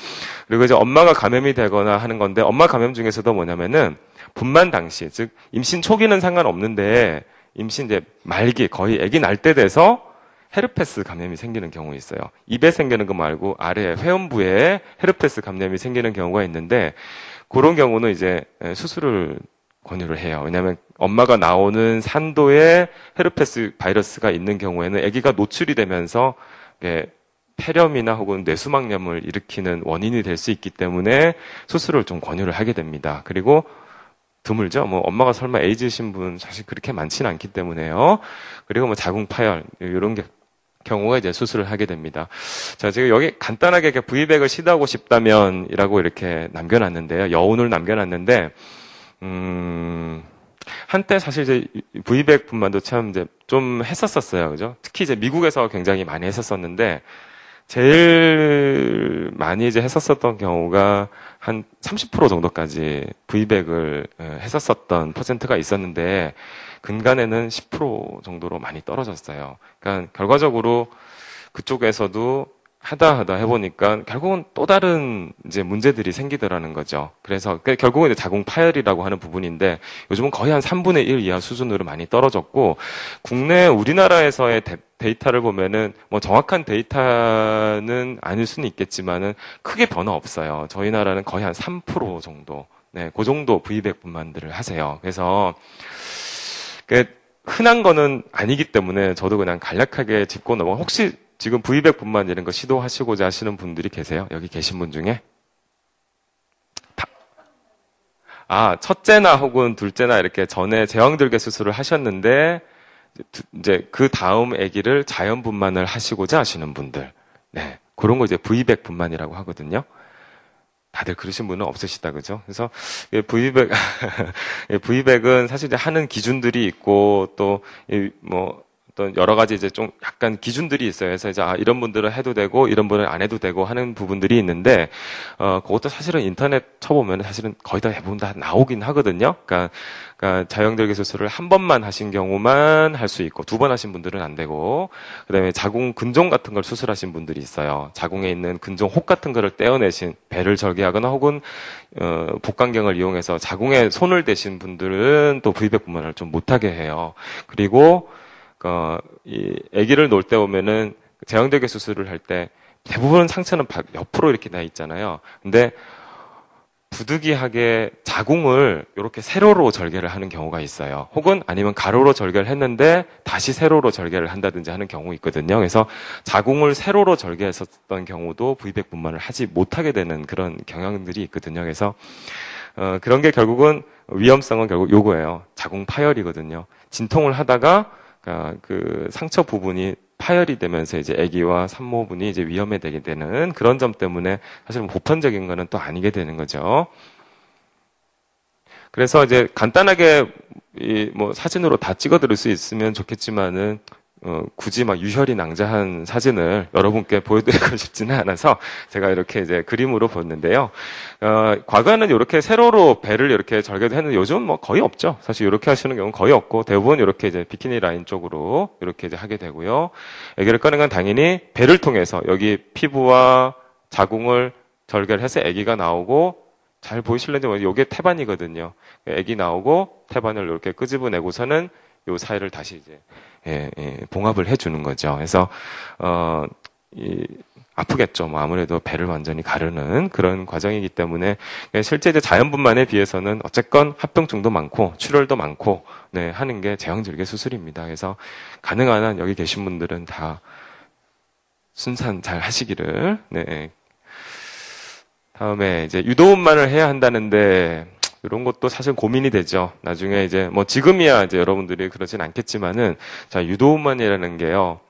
그리고 이제 엄마가 감염이 되거나 하는 건데, 엄마 감염 중에서도 뭐냐면은 분만 당시, 즉 임신 초기는 상관없는데 임신 이제 말기, 거의 아기 날 때 돼서 헤르페스 감염이 생기는 경우 있어요. 입에 생기는 거 말고 아래 회음부에 헤르페스 감염이 생기는 경우가 있는데, 그런 경우는 이제 수술을 권유를 해요. 왜냐하면 엄마가 나오는 산도에 헤르페스 바이러스가 있는 경우에는 아기가 노출이 되면서 폐렴이나 혹은 뇌수막염을 일으키는 원인이 될 수 있기 때문에 수술을 좀 권유를 하게 됩니다. 그리고 드물죠. 엄마가 설마 에이즈신 분 사실 그렇게 많지는 않기 때문에요. 그리고 자궁 파열 이런 경우가 이제 수술을 하게 됩니다. 자, 제가 여기 간단하게 V백을 시도하고 싶다면이라고 이렇게 남겨놨는데요. 여운을 남겨놨는데, 한때 사실 이제 V백 분만도 참 이제 좀 했었었어요. 그죠? 특히 이제 미국에서 굉장히 많이 했었었는데, 제일 많이 이제 했었었던 경우가 한 30% 정도까지 V백을 했었었던 퍼센트가 있었는데, 근간에는 10% 정도로 많이 떨어졌어요. 그러니까 결과적으로 그쪽에서도 하다 해보니까 결국은 또 다른 이제 문제들이 생기더라는 거죠. 그래서 결국은 이제 자궁 파열이라고 하는 부분인데 요즘은 거의 한 3분의 1 이하 수준으로 많이 떨어졌고 국내 우리나라에서의 데이터를 보면은 뭐 정확한 데이터는 아닐 수는 있겠지만은 크게 변화 없어요. 저희 나라는 거의 한 3% 정도. 네, 그 정도 V백 분만들을 하세요. 그래서 흔한 거는 아니기 때문에 저도 그냥 간략하게 짚고 넘어가. 혹시 지금 V백 분만 이런 거 시도하시고자 하시는 분들이 계세요? 여기 계신 분 중에? 첫째나 혹은 둘째나 이렇게 전에 제왕절개 수술을 하셨는데, 이제 그 다음 아기를 자연 분만을 하시고자 하시는 분들. 네. 그런 거 이제 V백 분만이라고 하거든요. 다들 그러신 분은 없으시다, 그죠? 그래서, V백은 사실 이제 하는 기준들이 있고, 또, 어떤 여러 가지 이제 좀 약간 기준들이 있어요. 그래서 이제 이런 분들은 해도 되고 이런 분은 안 해도 되고 하는 부분들이 있는데 그것도 사실은 인터넷 쳐보면 사실은 거의 다 대부분 다 나오긴 하거든요. 그러니까 자궁절개 수술을 한 번만 하신 경우만 할 수 있고 2번 하신 분들은 안 되고 그다음에 자궁 근종 같은 걸 수술하신 분들이 있어요. 자궁에 있는 근종 혹 같은 거를 떼어내신 배를 절개하거나 혹은 복강경을 이용해서 자궁에 손을 대신 분들은 또 V백 분만을 좀 못하게 해요. 그리고 이 아기를 놓을 때 보면은 제왕절개 수술을 할 때 대부분 상처는 옆으로 이렇게 나 있잖아요. 근데 부득이하게 자궁을 이렇게 세로로 절개를 하는 경우가 있어요. 혹은 아니면 가로로 절개를 했는데 다시 세로로 절개를 한다든지 하는 경우 있거든요. 그래서 자궁을 세로로 절개했었던 경우도 V백 분만을 하지 못하게 되는 그런 경향들이 있거든요. 그래서 그런 게 결국은 위험성은 결국 요거예요. 자궁 파열이거든요. 진통을 하다가 그 상처 부분이 파열이 되면서 이제 아기와 산모분이 이제 위험해지게 되는 그런 점 때문에 사실 보편적인 거는 또 아니게 되는 거죠. 그래서 이제 간단하게 뭐 사진으로 다 찍어드릴 수 있으면 좋겠지만은 굳이 막 유혈이 낭자한 사진을 여러분께 보여드리고 싶지는 않아서 제가 이렇게 이제 그림으로 보는데요. 과거에는 이렇게 세로로 배를 이렇게 절개도 했는데 요즘은 뭐 거의 없죠. 사실 이렇게 하시는 경우는 거의 없고 대부분 이렇게 이제 비키니 라인 쪽으로 이렇게 이제 하게 되고요. 아기를 꺼낸 건 당연히 배를 통해서 여기 피부와 자궁을 절개를 해서 아기가 나오고 잘 보이실런지 모르겠는데 이게 태반이거든요. 아기 나오고 태반을 이렇게 끄집어내고서는 요 사이를 다시 이제 봉합을 해주는 거죠. 그래서 아프겠죠. 뭐 아무래도 배를 완전히 가르는 그런 과정이기 때문에 실제 이제 자연분만에 비해서는 어쨌건 합병증도 많고 출혈도 많고 하는 게 제왕절개 수술입니다. 그래서 가능한 한 여기 계신 분들은 다 순산 잘 하시기를. 다음에 이제 유도분만을 해야 한다는데. 이런 것도 사실 고민이 되죠. 나중에 이제 뭐 지금이야 이제 여러분들이 그러진 않겠지만은 자 유도분만이라는 게요.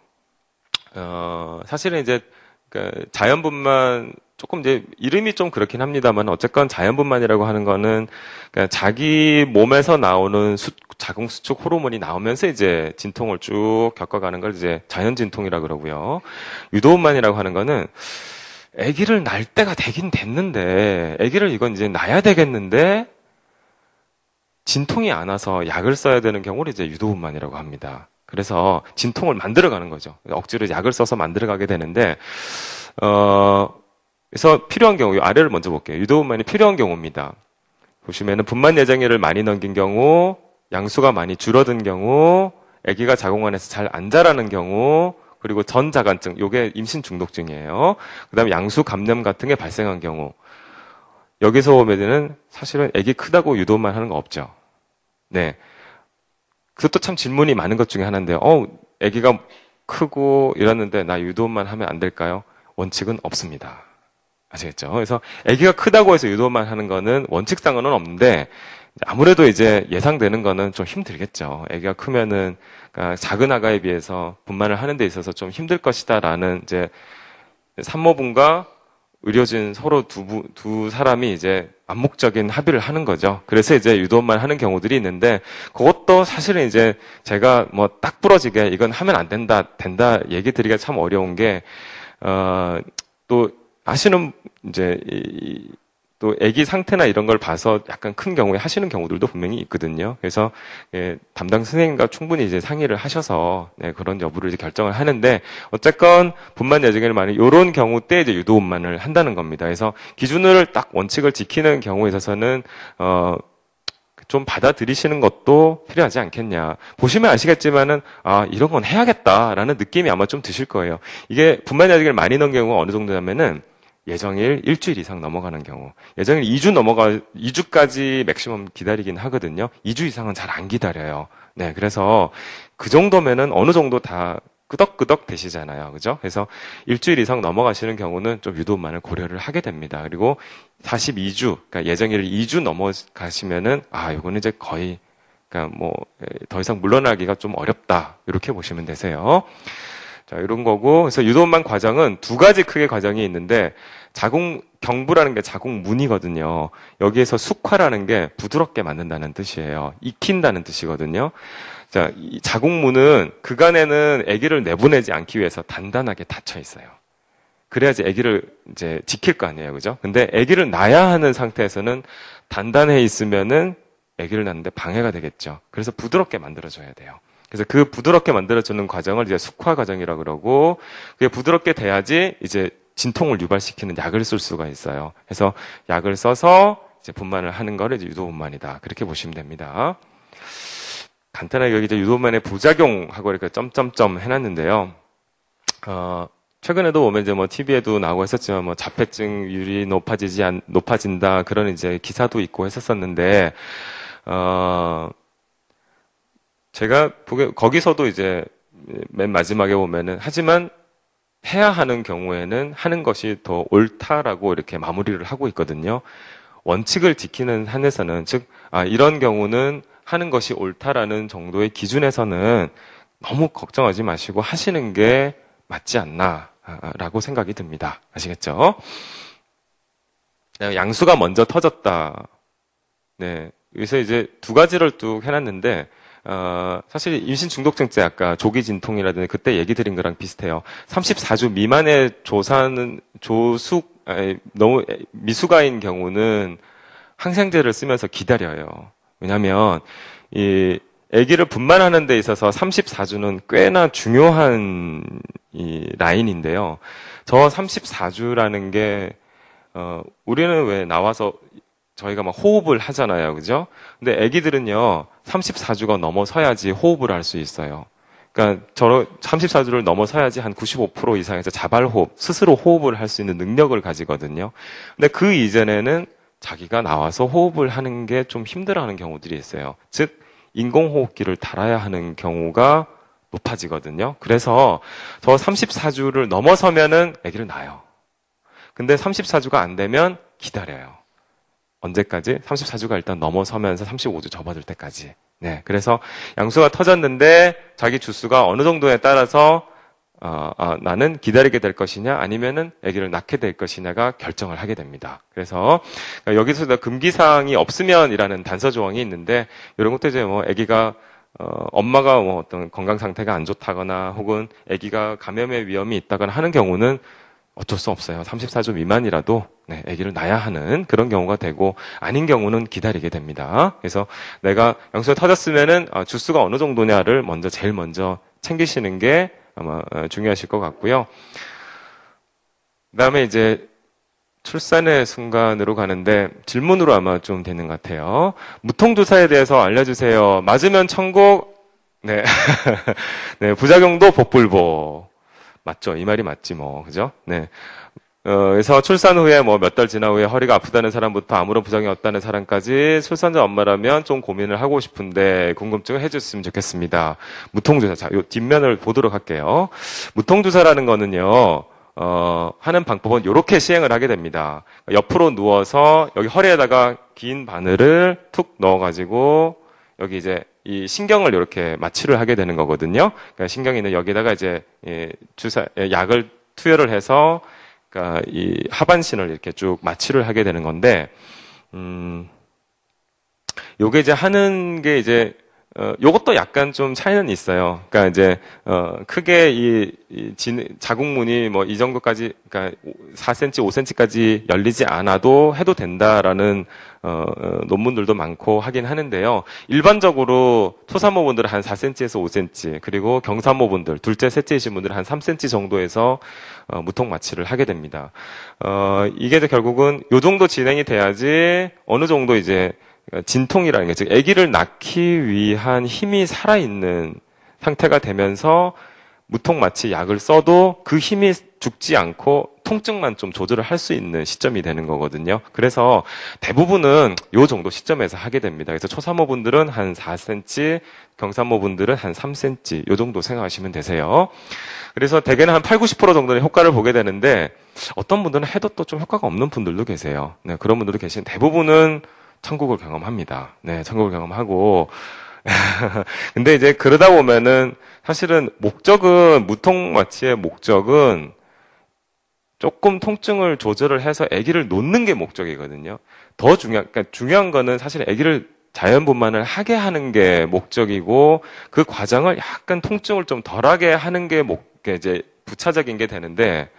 사실은 이제 그 자연분만 조금 이제 이름이 좀 그렇긴 합니다만 어쨌건 자연분만이라고 하는 거는 그러니까 자기 몸에서 나오는 자궁 수축 호르몬이 나오면서 이제 진통을 쭉 겪어가는 걸 이제 자연 진통이라 그러고요. 유도분만이라고 하는 거는 아기를 낳을 때가 되긴 됐는데 아기를 이건 이제 낳아야 되겠는데 진통이 안 와서 약을 써야 되는 경우를 이제 유도분만이라고 합니다. 그래서 진통을 만들어가는 거죠. 억지로 약을 써서 만들어가게 되는데, 그래서 필요한 경우, 아래를 먼저 볼게요. 유도분만이 필요한 경우입니다. 보시면은 분만 예정일을 많이 넘긴 경우, 양수가 많이 줄어든 경우, 아기가 자궁 안에서 잘 안 자라는 경우, 그리고 전자간증, 요게 임신 중독증이에요. 그 다음에 양수 감염 같은 게 발생한 경우. 여기서 보면은 사실은 아기 크다고 유도분만 하는 거 없죠. 네. 그것도 참 질문이 많은 것 중에 하나인데요. 아기가 크고 이랬는데 나 유도분만 하면 안 될까요? 원칙은 없습니다. 아시겠죠? 그래서 아기가 크다고 해서 유도분만 하는 거는 원칙상으로는 없는데 아무래도 이제 예상되는 거는 좀 힘들겠죠. 아기가 크면은 그러니까 작은 아가에 비해서 분만을 하는 데 있어서 좀 힘들 것이다라는 이제 산모분과 의료진 서로 두 사람이 이제 암묵적인 합의를 하는 거죠. 그래서 이제 유도만 하는 경우들이 있는데, 그것도 사실은 이제 제가 뭐 딱 부러지게 이건 하면 안 된다 얘기 드리기가 참 어려운 게, 또 하시는 이제 또 아기 상태나 이런 걸 봐서 약간 큰 경우에 하시는 경우들도 분명히 있거든요. 그래서 담당 선생님과 충분히 이제 상의를 하셔서 그런 여부를 이제 결정을 하는데, 어쨌건 분만 예정일 만에 이런 경우 때 이제 유도분만을 한다는 겁니다. 그래서 기준을 딱 원칙을 지키는 경우에 있어서는 좀 받아들이시는 것도 필요하지 않겠냐. 보시면 아시겠지만은 이런 건 해야겠다라는 느낌이 아마 좀 드실 거예요. 이게 분만 예정일 많이 넣은 경우가 어느 정도냐면은 예정일 일주일 이상 넘어가는 경우. 예정일 2주까지 맥시멈 기다리긴 하거든요. 2주 이상은 잘 안 기다려요. 네, 그래서 그 정도면은 어느 정도 다 끄덕끄덕 되시잖아요. 그죠? 그래서 일주일 이상 넘어가시는 경우는 좀 유도만을 고려를 하게 됩니다. 그리고 42주, 그러니까 예정일 2주 넘어가시면은, 이거는 이제 거의, 그러니까 뭐, 더 이상 물러나기가 좀 어렵다. 이렇게 보시면 되세요. 자, 이런 거고. 그래서 유도분만 과정은 두 가지 크게 과정이 있는데, 경부라는 게 자궁문이거든요. 여기에서 숙화라는 게 부드럽게 만든다는 뜻이에요. 익힌다는 뜻이거든요. 자, 이 자궁문은 그간에는 아기를 내보내지 않기 위해서 단단하게 닫혀 있어요. 그래야지 아기를 이제 지킬 거 아니에요. 그죠? 근데 아기를 낳아야 하는 상태에서는 단단해 있으면은 아기를 낳는데 방해가 되겠죠. 그래서 부드럽게 만들어줘야 돼요. 그래서 그 부드럽게 만들어주는 과정을 이제 숙화 과정이라고 그러고, 그게 부드럽게 돼야지 이제 진통을 유발시키는 약을 쓸 수가 있어요. 그래서 약을 써서 이제 분만을 하는 거를 이제 유도분만이다. 그렇게 보시면 됩니다. 간단하게 여기 이제 유도분만의 부작용하고 이렇게 점점점 해놨는데요. 최근에도 보면 이제 뭐 TV에도 나오고 했었지만 뭐 자폐증률이 높아진다 그런 이제 기사도 있고 했었었는데, 제가 거기서도 이제 맨 마지막에 보면은 하지만 해야 하는 경우에는 하는 것이 더 옳다라고 이렇게 마무리를 하고 있거든요. 원칙을 지키는 한에서는, 즉, 이런 경우는 하는 것이 옳다라는 정도의 기준에서는 너무 걱정하지 마시고 하시는 게 맞지 않나라고 생각이 듭니다. 아시겠죠? 양수가 먼저 터졌다. 네. 그래서 이제 두 가지를 뚝 해놨는데, 사실 임신 중독증제 아까 조기 진통이라든지 그때 얘기 드린 거랑 비슷해요. 34주 미만의 너무 미숙아인 경우는 항생제를 쓰면서 기다려요. 왜냐하면 이 아기를 분만하는 데 있어서 34주는 꽤나 중요한 이 라인인데요. 저 34주라는 게 우리는 왜 나와서 저희가 막 호흡을 하잖아요. 그죠? 근데 아기들은요, 34주가 넘어서야지 호흡을 할 수 있어요. 그러니까 34주를 넘어서야지 한 95% 이상에서 자발호흡, 스스로 호흡을 할 수 있는 능력을 가지거든요. 근데 그 이전에는 자기가 나와서 호흡을 하는 게 좀 힘들어하는 경우들이 있어요. 즉, 인공호흡기를 달아야 하는 경우가 높아지거든요. 그래서 저 34주를 넘어서면은 아기를 낳아요. 근데 34주가 안 되면 기다려요. 언제까지? 34주가 일단 넘어서면서 35주 접어들 때까지. 네. 그래서 양수가 터졌는데 자기 주수가 어느 정도에 따라서 나는 기다리게 될 것이냐 아니면은 아기를 낳게 될 것이냐가 결정을 하게 됩니다. 그래서 여기서 금기사항이 없으면이라는 단서 조항이 있는데 이런 것도 이제 뭐 아기가 엄마가 뭐 어떤 건강 상태가 안 좋다거나 혹은 아기가 감염의 위험이 있다거나 하는 경우는 어쩔 수 없어요. 34주 미만이라도 아기를 낳아야 하는 그런 경우가 되고 아닌 경우는 기다리게 됩니다. 그래서 내가 양수가 터졌으면은 주수가 어느 정도냐를 제일 먼저 챙기시는 게 아마 중요하실 것 같고요. 그다음에 이제 출산의 순간으로 가는데 질문으로 아마 좀 되는 것 같아요. 무통주사에 대해서 알려주세요. 맞으면 천국, 네, 네 부작용도 복불복. 맞죠? 이 말이 맞지 뭐, 그죠? 네. 그래서 출산 후에 뭐 몇 달 지난 후에 허리가 아프다는 사람부터 아무런 부작용이 없다는 사람까지 출산자 엄마라면 좀 고민을 하고 싶은데 궁금증을 해줬으면 좋겠습니다. 무통주사. 자, 요 뒷면을 보도록 할게요. 무통주사라는 거는요, 하는 방법은 이렇게 시행을 하게 됩니다. 옆으로 누워서 여기 허리에다가 긴 바늘을 툭 넣어가지고 여기 이제 이 신경을 이렇게 마취를 하게 되는 거거든요. 그러니까 신경이 있는 여기다가 이제 약을 투여를 해서 그러니까 이 하반신을 이렇게 쭉 마취를 하게 되는 건데, 요게 이제 하는 게 이제, 요것도 약간 좀 차이는 있어요. 그러니까 이제, 크게 자궁문이 뭐 이 정도까지, 그러니까 4cm, 5cm까지 열리지 않아도 해도 된다라는, 논문들도 많고 하긴 하는데요. 일반적으로 토산모분들은 한 4cm에서 5cm, 그리고 경산모분들, 둘째, 셋째이신 분들은 한 3cm 정도에서, 무통 마취를 하게 됩니다. 이게 이제 결국은 요 정도 진행이 돼야지 어느 정도 이제, 진통이라는 게, 즉, 아기를 낳기 위한 힘이 살아있는 상태가 되면서 무통 마취 약을 써도 그 힘이 죽지 않고 통증만 좀 조절을 할 수 있는 시점이 되는 거거든요. 그래서 대부분은 요 정도 시점에서 하게 됩니다. 그래서 초산모분들은 한 4cm, 경산모분들은 한 3cm, 요 정도 생각하시면 되세요. 그래서 대개는 한 8, 90% 정도의 효과를 보게 되는데 어떤 분들은 해도 또 좀 효과가 없는 분들도 계세요. 네, 그런 분들도 계신 대부분은 천국을 경험합니다. 네, 천국을 경험하고. 근데 이제 그러다 보면은 사실은 무통 마취의 목적은 조금 통증을 조절을 해서 아기를 놓는 게 목적이거든요. 그러니까 중요한 거는 사실 아기를 자연분만을 하게 하는 게 목적이고 그 과정을 약간 통증을 좀 덜하게 하는 게 이제 부차적인 게 되는데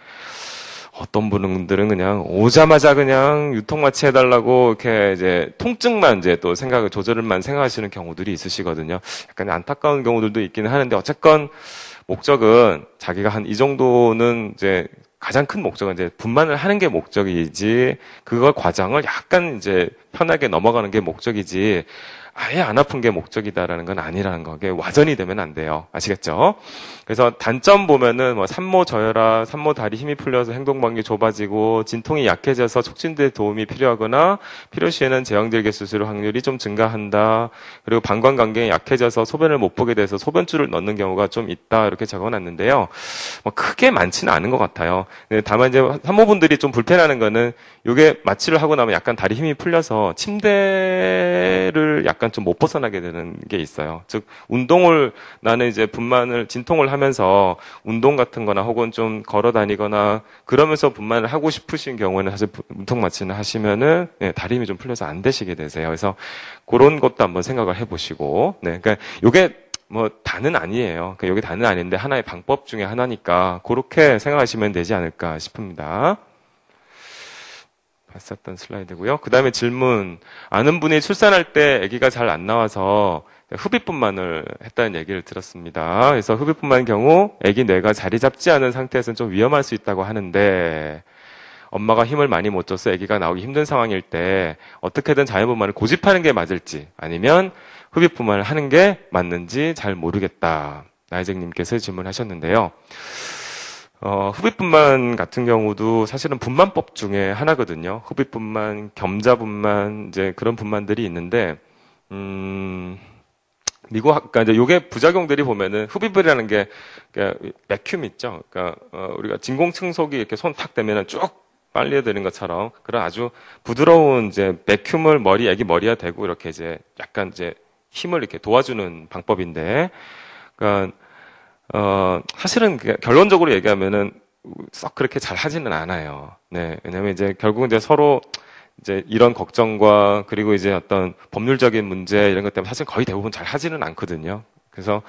어떤 분들은 그냥 오자마자 그냥 유통마취 해달라고 이렇게 이제 통증만 이제 또 조절을만 생각하시는 경우들이 있으시거든요. 약간 안타까운 경우들도 있기는 하는데 어쨌건 목적은 자기가 한 이 정도는 이제 가장 큰 목적은 이제 분만을 하는 게 목적이지 그걸 과정을 약간 이제 편하게 넘어가는 게 목적이지 아예 안 아픈 게 목적이다라는 건 아니라는 거. 그게 와전이 되면 안 돼요. 아시겠죠? 그래서 단점 보면은 뭐 산모 저혈압, 산모 다리 힘이 풀려서 행동반경이 좁아지고 진통이 약해져서 촉진대 도움이 필요하거나 필요시에는 제왕절개 수술 확률이 좀 증가한다. 그리고 방광간경이 약해져서 소변을 못 보게 돼서 소변줄을 넣는 경우가 좀 있다. 이렇게 적어놨는데요. 뭐 크게 많지는 않은 것 같아요. 다만 이제 산모분들이 좀 불편해하는 거는 이게 마취를 하고 나면 약간 다리 힘이 풀려서 침대를 약간 좀 못 벗어나게 되는 게 있어요. 즉 나는 이제 진통을 하면서 운동 같은 거나 혹은 좀 걸어 다니거나 그러면서 분만을 하고 싶으신 경우에는 사실 무통 마취는 하시면은 다리 힘이 좀 풀려서 안 되시게 되세요. 그래서 그런 것도 한번 생각을 해보시고 그러니까 요게 뭐 다는 아니에요. 그러니까 요게 다는 아닌데 하나의 방법 중에 하나니까 그렇게 생각하시면 되지 않을까 싶습니다. 봤었던 슬라이드고요. 그 다음에 질문. 아는 분이 출산할 때 아기가 잘 안 나와서 흡입분만을 했다는 얘기를 들었습니다. 그래서 흡입분만 경우 아기 뇌가 자리 잡지 않은 상태에서는 좀 위험할 수 있다고 하는데 엄마가 힘을 많이 못 줘서 아기가 나오기 힘든 상황일 때 어떻게든 자연분만을 고집하는 게 맞을지 아니면 흡입분만을 하는 게 맞는지 잘 모르겠다. 나혜정님께서 질문하셨는데요. 흡입분만 같은 경우도 사실은 분만법 중에 하나거든요. 흡입분만, 겸자분만, 이제 그런 분만들이 있는데, 그러니까 이제 요게 부작용들이 보면은 흡입이라는 게, 그러니까 맥큐um 있죠. 그러니까, 우리가 진공청소기 이렇게 손 탁 대면은 쭉 빨려드는 것처럼 그런 아주 부드러운 이제 맥큐um을 애기 머리에 대고 이렇게 이제 약간 이제 힘을 이렇게 도와주는 방법인데, 그러니까, 사실은 결론적으로 얘기하면은 썩 그렇게 잘 하지는 않아요. 네. 왜냐면 이제 결국은 이제 서로 이제 이런 걱정과 그리고 이제 어떤 법률적인 문제 이런 것 때문에 사실 거의 대부분 잘 하지는 않거든요. 그래서,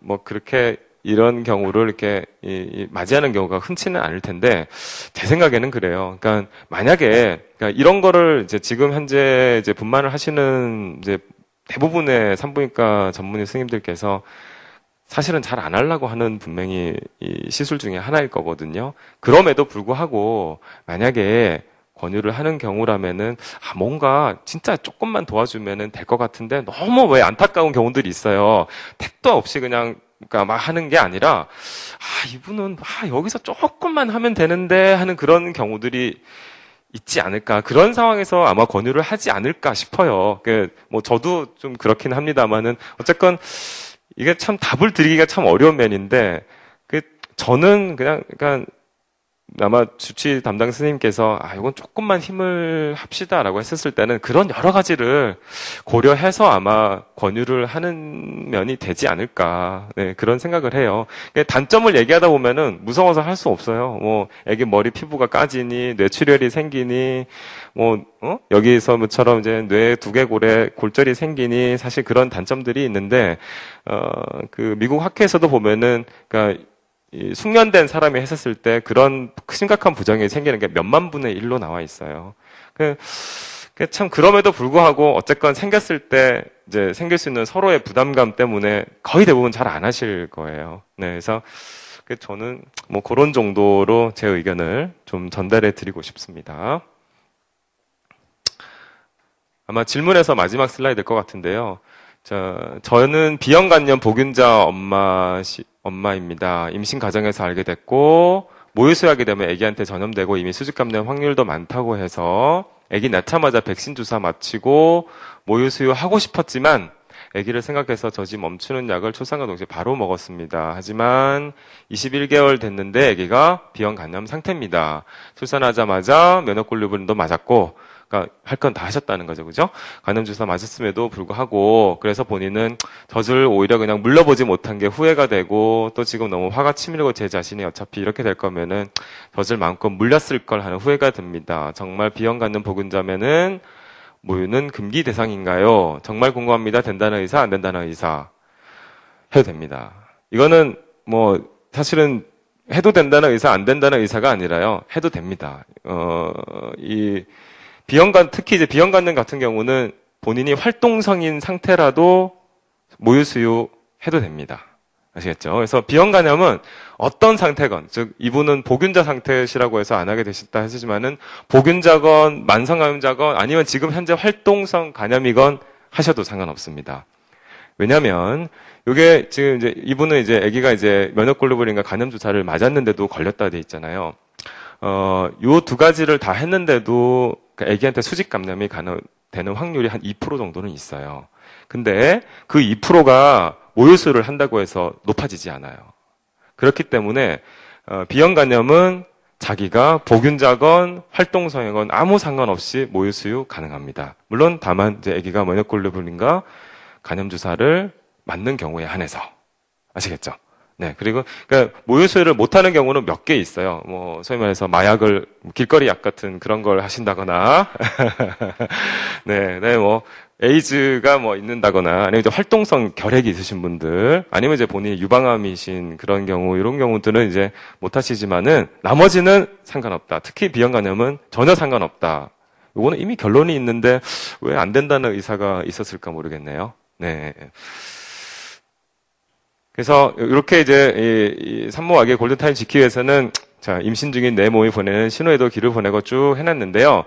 뭐 그렇게 이런 경우를 이렇게 맞이하는 경우가 흔치는 않을 텐데 제 생각에는 그래요. 그러니까 만약에 그러니까 이런 거를 이제 지금 현재 이제 분만을 하시는 이제 대부분의 산부인과 전문의 스님들께서 사실은 잘 안 하려고 하는 분명히 이 시술 중에 하나일 거거든요. 그럼에도 불구하고 만약에 권유를 하는 경우라면은 뭔가 진짜 조금만 도와주면은 될 것 같은데 너무 왜 안타까운 경우들이 있어요. 택도 없이 그냥 그러니까 막 하는 게 아니라 이분은 여기서 조금만 하면 되는데 하는 그런 경우들이 있지 않을까. 그런 상황에서 아마 권유를 하지 않을까 싶어요. 뭐 저도 좀 그렇긴 합니다만은 어쨌건 이게 참 답을 드리기가 참 어려운 면인데, 저는 그냥, 그러니까, 아마 주치 담당 스님께서 이건 조금만 힘을 합시다라고 했었을 때는 그런 여러 가지를 고려해서 아마 권유를 하는 면이 되지 않을까, 네, 그런 생각을 해요. 단점을 얘기하다 보면은 무서워서 할 수 없어요. 뭐 애기 머리 피부가 까지니 뇌출혈이 생기니 여기서 뭐처럼 이제 뇌 두개골에 골절이 생기니 사실 그런 단점들이 있는데 그 미국 학회에서도 보면은 그러니까 이 숙련된 사람이 했었을 때 그런 심각한 부정이 생기는 게 몇만 분의 1로 나와 있어요. 참 그럼에도 불구하고 어쨌건 생겼을 때 이제 생길 수 있는 서로의 부담감 때문에 거의 대부분 잘 안 하실 거예요. 네, 그래서 저는 뭐 그런 정도로 제 의견을 좀 전달해 드리고 싶습니다. 아마 질문에서 마지막 슬라이드일 것 같은데요. 저는 비형간염 보균자 엄마입니다. 임신 과정에서 알게 됐고 모유수유하게 되면 아기한테 전염되고 이미 수직 감염 확률도 많다고 해서 아기 낳자마자 백신 주사 맞히고 모유수유 하고 싶었지만 아기를 생각해서 저지 멈추는 약을 출산과 동시에 바로 먹었습니다. 하지만 21개월 됐는데 아기가 비형간염 상태입니다. 출산하자마자 면역골류분도 맞았고 그러니까 할 건 다 하셨다는 거죠. 그죠? 간염주사 맞았음에도 불구하고 그래서 본인은 젖을 오히려 그냥 물러보지 못한 게 후회가 되고 또 지금 너무 화가 치밀고 제 자신이 어차피 이렇게 될 거면은 젖을 마음껏 물렸을 걸 하는 후회가 듭니다. 정말 비형간염 보균자면은 모유는 금기 대상인가요? 정말 궁금합니다. 된다는 의사, 안 된다는 의사. 해도 됩니다. 이거는 뭐 사실은 해도 된다는 의사, 안 된다는 의사가 아니라요. 해도 됩니다. 특히 이제 비형간염 같은 경우는 본인이 활동성인 상태라도 모유수유 해도 됩니다. 아시겠죠? 그래서 비형간염은 어떤 상태건, 즉, 이분은 보균자 상태시라고 해서 안 하게 되셨다 하시지만은, 보균자건, 만성감염자건, 아니면 지금 현재 활동성 간염이건 하셔도 상관없습니다. 왜냐면, 요게 지금 이제, 이분은 이제 아기가 이제 면역글로불린과 간염주사를 맞았는데도 걸렸다 돼 있잖아요. 요 두 가지를 다 했는데도 아기한테 수직 감염이 되는 확률이 한 2% 정도는 있어요. 근데 그 2%가 모유수유를 한다고 해서 높아지지 않아요. 그렇기 때문에 비형간염은 자기가 보균자건 활동성이건 아무 상관없이 모유수유 가능합니다. 물론 다만 이제 아기가 면역글로불린과 간염주사를 맞는 경우에 한해서 아시겠죠? 네, 그리고, 모유수유를 못하는 경우는 몇 개 있어요. 뭐, 소위 말해서 마약을, 길거리 약 같은 그런 걸 하신다거나, 네, 뭐, 에이즈가 뭐 있는다거나, 아니면 이제 활동성 결핵이 있으신 분들, 아니면 이제 본인이 유방암이신 그런 경우, 이런 경우들은 이제 못 하시지만은, 나머지는 상관없다. 특히 비형간염은 전혀 상관없다. 요거는 이미 결론이 있는데, 왜 안 된다는 의사가 있었을까 모르겠네요. 네. 그래서 이렇게 이제 이 산모에게 골든타임 지키기 위해서는 자 임신 중인 내 몸이 보내는 신호에도 귀를 보내고 쭉 해놨는데요.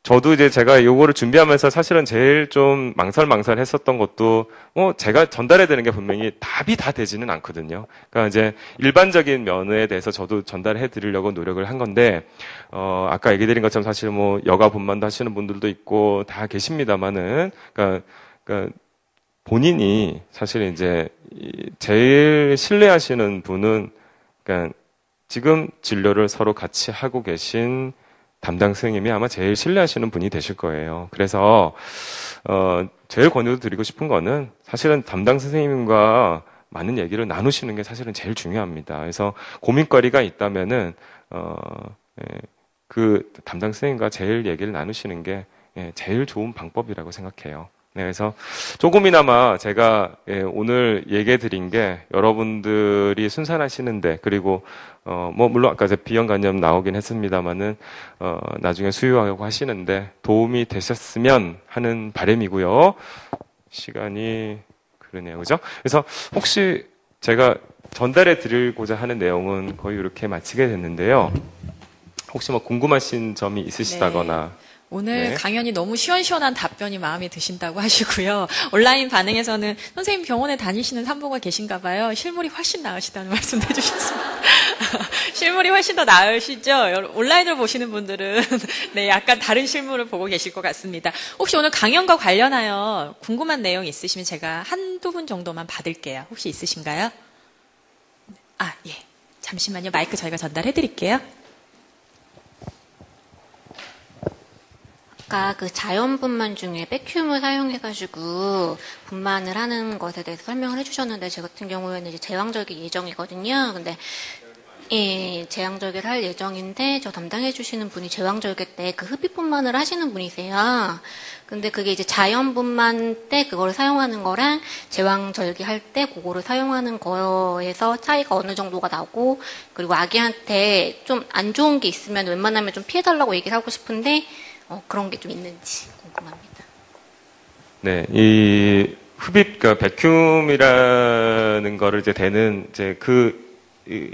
저도 이제 제가 요거를 준비하면서 사실은 제일 좀 망설했었던 것도 제가 전달해야 되는 게 분명히 답이 다 되지는 않거든요. 그러니까 이제 일반적인 면에 대해서 저도 전달해 드리려고 노력을 한 건데 아까 얘기 드린 것처럼 사실 뭐 여가 분만도 하시는 분들도 있고 다 계십니다만은 그러니까 본인이 사실 이제 제일 신뢰하시는 분은 그러니까 지금 진료를 서로 같이 하고 계신 담당 선생님이 아마 제일 신뢰하시는 분이 되실 거예요. 그래서 제일 권유드리고 싶은 거는 사실은 담당 선생님과 많은 얘기를 나누시는 게 사실은 제일 중요합니다. 그래서 고민거리가 있다면은 그 담당 선생님과 제일 얘기를 나누시는 게 제일 좋은 방법이라고 생각해요. 네, 그래서 조금이나마 제가 오늘 얘기해 드린 게 여러분들이 순산하시는데 그리고 뭐 물론 아까 비형간염 나오긴 했습니다만은 나중에 수유하려고 하시는데 도움이 되셨으면 하는 바람이고요. 시간이 그러네요, 그죠? 그래서 혹시 제가 전달해 드리고자 하는 내용은 거의 이렇게 마치게 됐는데요. 혹시 뭐 궁금하신 점이 있으시다거나. 네. 오늘 강연이 너무 시원시원한 답변이 마음에 드신다고 하시고요. 온라인 반응에서는 선생님 병원에 다니시는 산모가 계신가 봐요. 실물이 훨씬 나으시다는 말씀도 해주셨습니다. 실물이 훨씬 더 나으시죠? 온라인으로 보시는 분들은 네, 약간 다른 실물을 보고 계실 것 같습니다. 혹시 오늘 강연과 관련하여 궁금한 내용 있으시면 제가 한두 분 정도만 받을게요. 혹시 있으신가요? 아, 예. 잠시만요. 마이크 저희가 전달해 드릴게요. 아까 그 자연분만 중에 백큐을 사용해가지고 분만을 하는 것에 대해서 설명을 해주셨는데, 제 같은 경우에는 이제 제왕절개 예정이거든요. 근데 예, 제왕절개를 할 예정인데, 저 담당해주시는 분이 제왕절개 때 그 흡입분만을 하시는 분이세요. 근데 그게 이제 자연분만 때 그거를 사용하는 거랑 제왕절개 할 때 그거를 사용하는 거에서 차이가 어느 정도가 나고, 그리고 아기한테 좀 안 좋은 게 있으면 웬만하면 좀 피해달라고 얘기를 하고 싶은데, 그런 게 좀 있는지 궁금합니다. 네, 이 흡입, 그러니까 백큐움이라는 거를 이제 되는 이제 그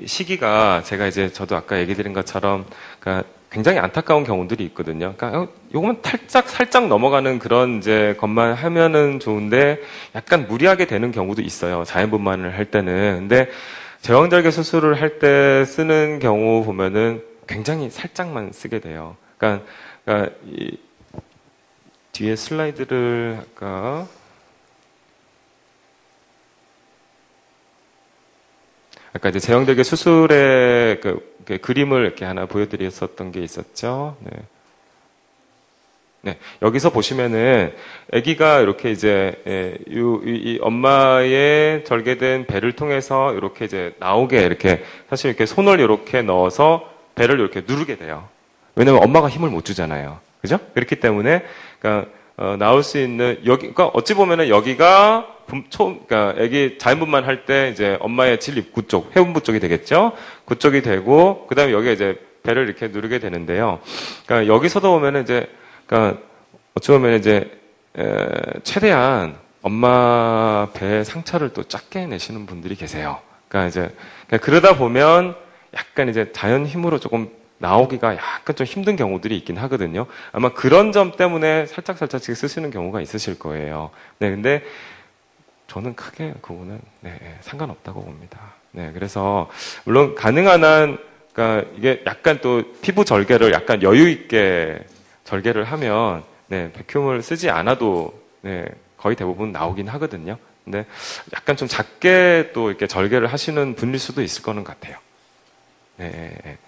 시기가 제가 이제 저도 아까 얘기 드린 것처럼 그러니까 굉장히 안타까운 경우들이 있거든요. 그러니까 요거만 살짝 넘어가는 그런 이제 것만 하면은 좋은데 약간 무리하게 되는 경우도 있어요. 자연분만을 할 때는. 근데 제왕절개 수술을 할 때 쓰는 경우 보면은 굉장히 살짝만 쓰게 돼요. 그러니까 이 뒤에 슬라이드를 아까 이제 제왕절개 수술의 그 그림을 이렇게 하나 보여드렸었던 게 있었죠. 네. 네, 여기서 보시면은 아기가 이렇게 이제 이 엄마의 절개된 배를 통해서 이렇게 이제 나오게 이렇게 사실 이렇게 손을 이렇게 넣어서 배를 이렇게 누르게 돼요. 왜냐면 엄마가 힘을 못 주잖아요. 그죠? 그렇기 때문에, 그러니까, 나올 수 있는, 그러니까 어찌 보면은 여기가, 그러니까 애기 자연분만 할 때 이제 엄마의 진립구 쪽, 회음부 쪽이 되겠죠? 그쪽이 되고, 그 다음에 여기에 이제 배를 이렇게 누르게 되는데요. 그러니까 여기서도 보면은 이제, 그러니까 어찌 보면 이제, 최대한 엄마 배의 상처를 또 작게 내시는 분들이 계세요. 그러니까 이제, 그러다 보면 약간 이제 자연 힘으로 조금 나오기가 약간 좀 힘든 경우들이 있긴 하거든요. 아마 그런 점 때문에 살짝씩 쓰시는 경우가 있으실 거예요. 네, 근데 저는 크게 그거는 상관없다고 봅니다. 네, 그래서 물론 가능한 한 그러니까 이게 약간 또 피부 절개를 약간 여유 있게 절개를 하면 백큐움을 쓰지 않아도 거의 대부분 나오긴 하거든요. 근데 약간 좀 작게 또 이렇게 절개를 하시는 분일 수도 있을 거는 같아요. 네.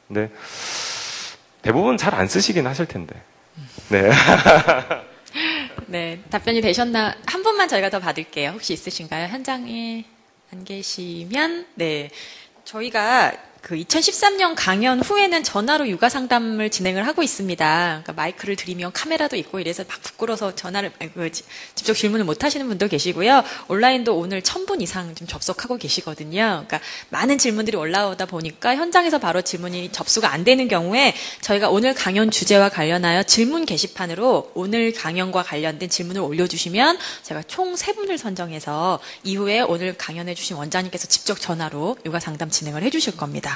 근데 대부분 잘 안 쓰시긴 하실 텐데. 네. 네, 답변이 되셨나? 한 분만 저희가 더 받을게요. 혹시 있으신가요? 현장에 안 계시면, 네. 저희가 그 2013년 강연 후에는 전화로 육아 상담을 진행을 하고 있습니다. 그러니까 마이크를 드리면 카메라도 있고 이래서 막 부끄러워서 전화를 직접 질문을 못 하시는 분도 계시고요. 온라인도 오늘 1000분 이상 좀 접속하고 계시거든요. 그러니까 많은 질문들이 올라오다 보니까 현장에서 바로 질문이 접수가 안 되는 경우에 저희가 오늘 강연 주제와 관련하여 질문 게시판으로 오늘 강연과 관련된 질문을 올려주시면 제가 총 3분을 선정해서 이후에 오늘 강연해 주신 원장님께서 직접 전화로 육아 상담 진행을 해 주실 겁니다.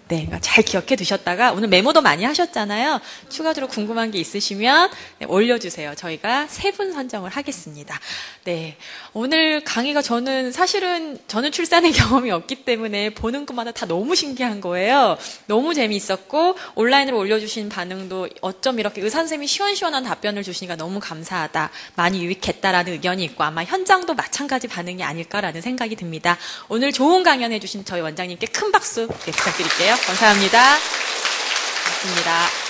네, 그러니까 잘 기억해 두셨다가 오늘 메모도 많이 하셨잖아요. 추가적으로 궁금한 게 있으시면 올려주세요. 저희가 3분 선정을 하겠습니다. 네, 오늘 강의가 저는 출산의 경험이 없기 때문에 보는 것마다 다 너무 신기한 거예요. 너무 재미있었고 온라인으로 올려주신 반응도 어쩜 이렇게 의사 선생님이 시원시원한 답변을 주시니까 너무 감사하다, 많이 유익했다라는 의견이 있고 아마 현장도 마찬가지 반응이 아닐까라는 생각이 듭니다. 오늘 좋은 강연 해주신 저희 원장님께 큰 박수 부탁드릴게요. 감사합니다. 고맙습니다.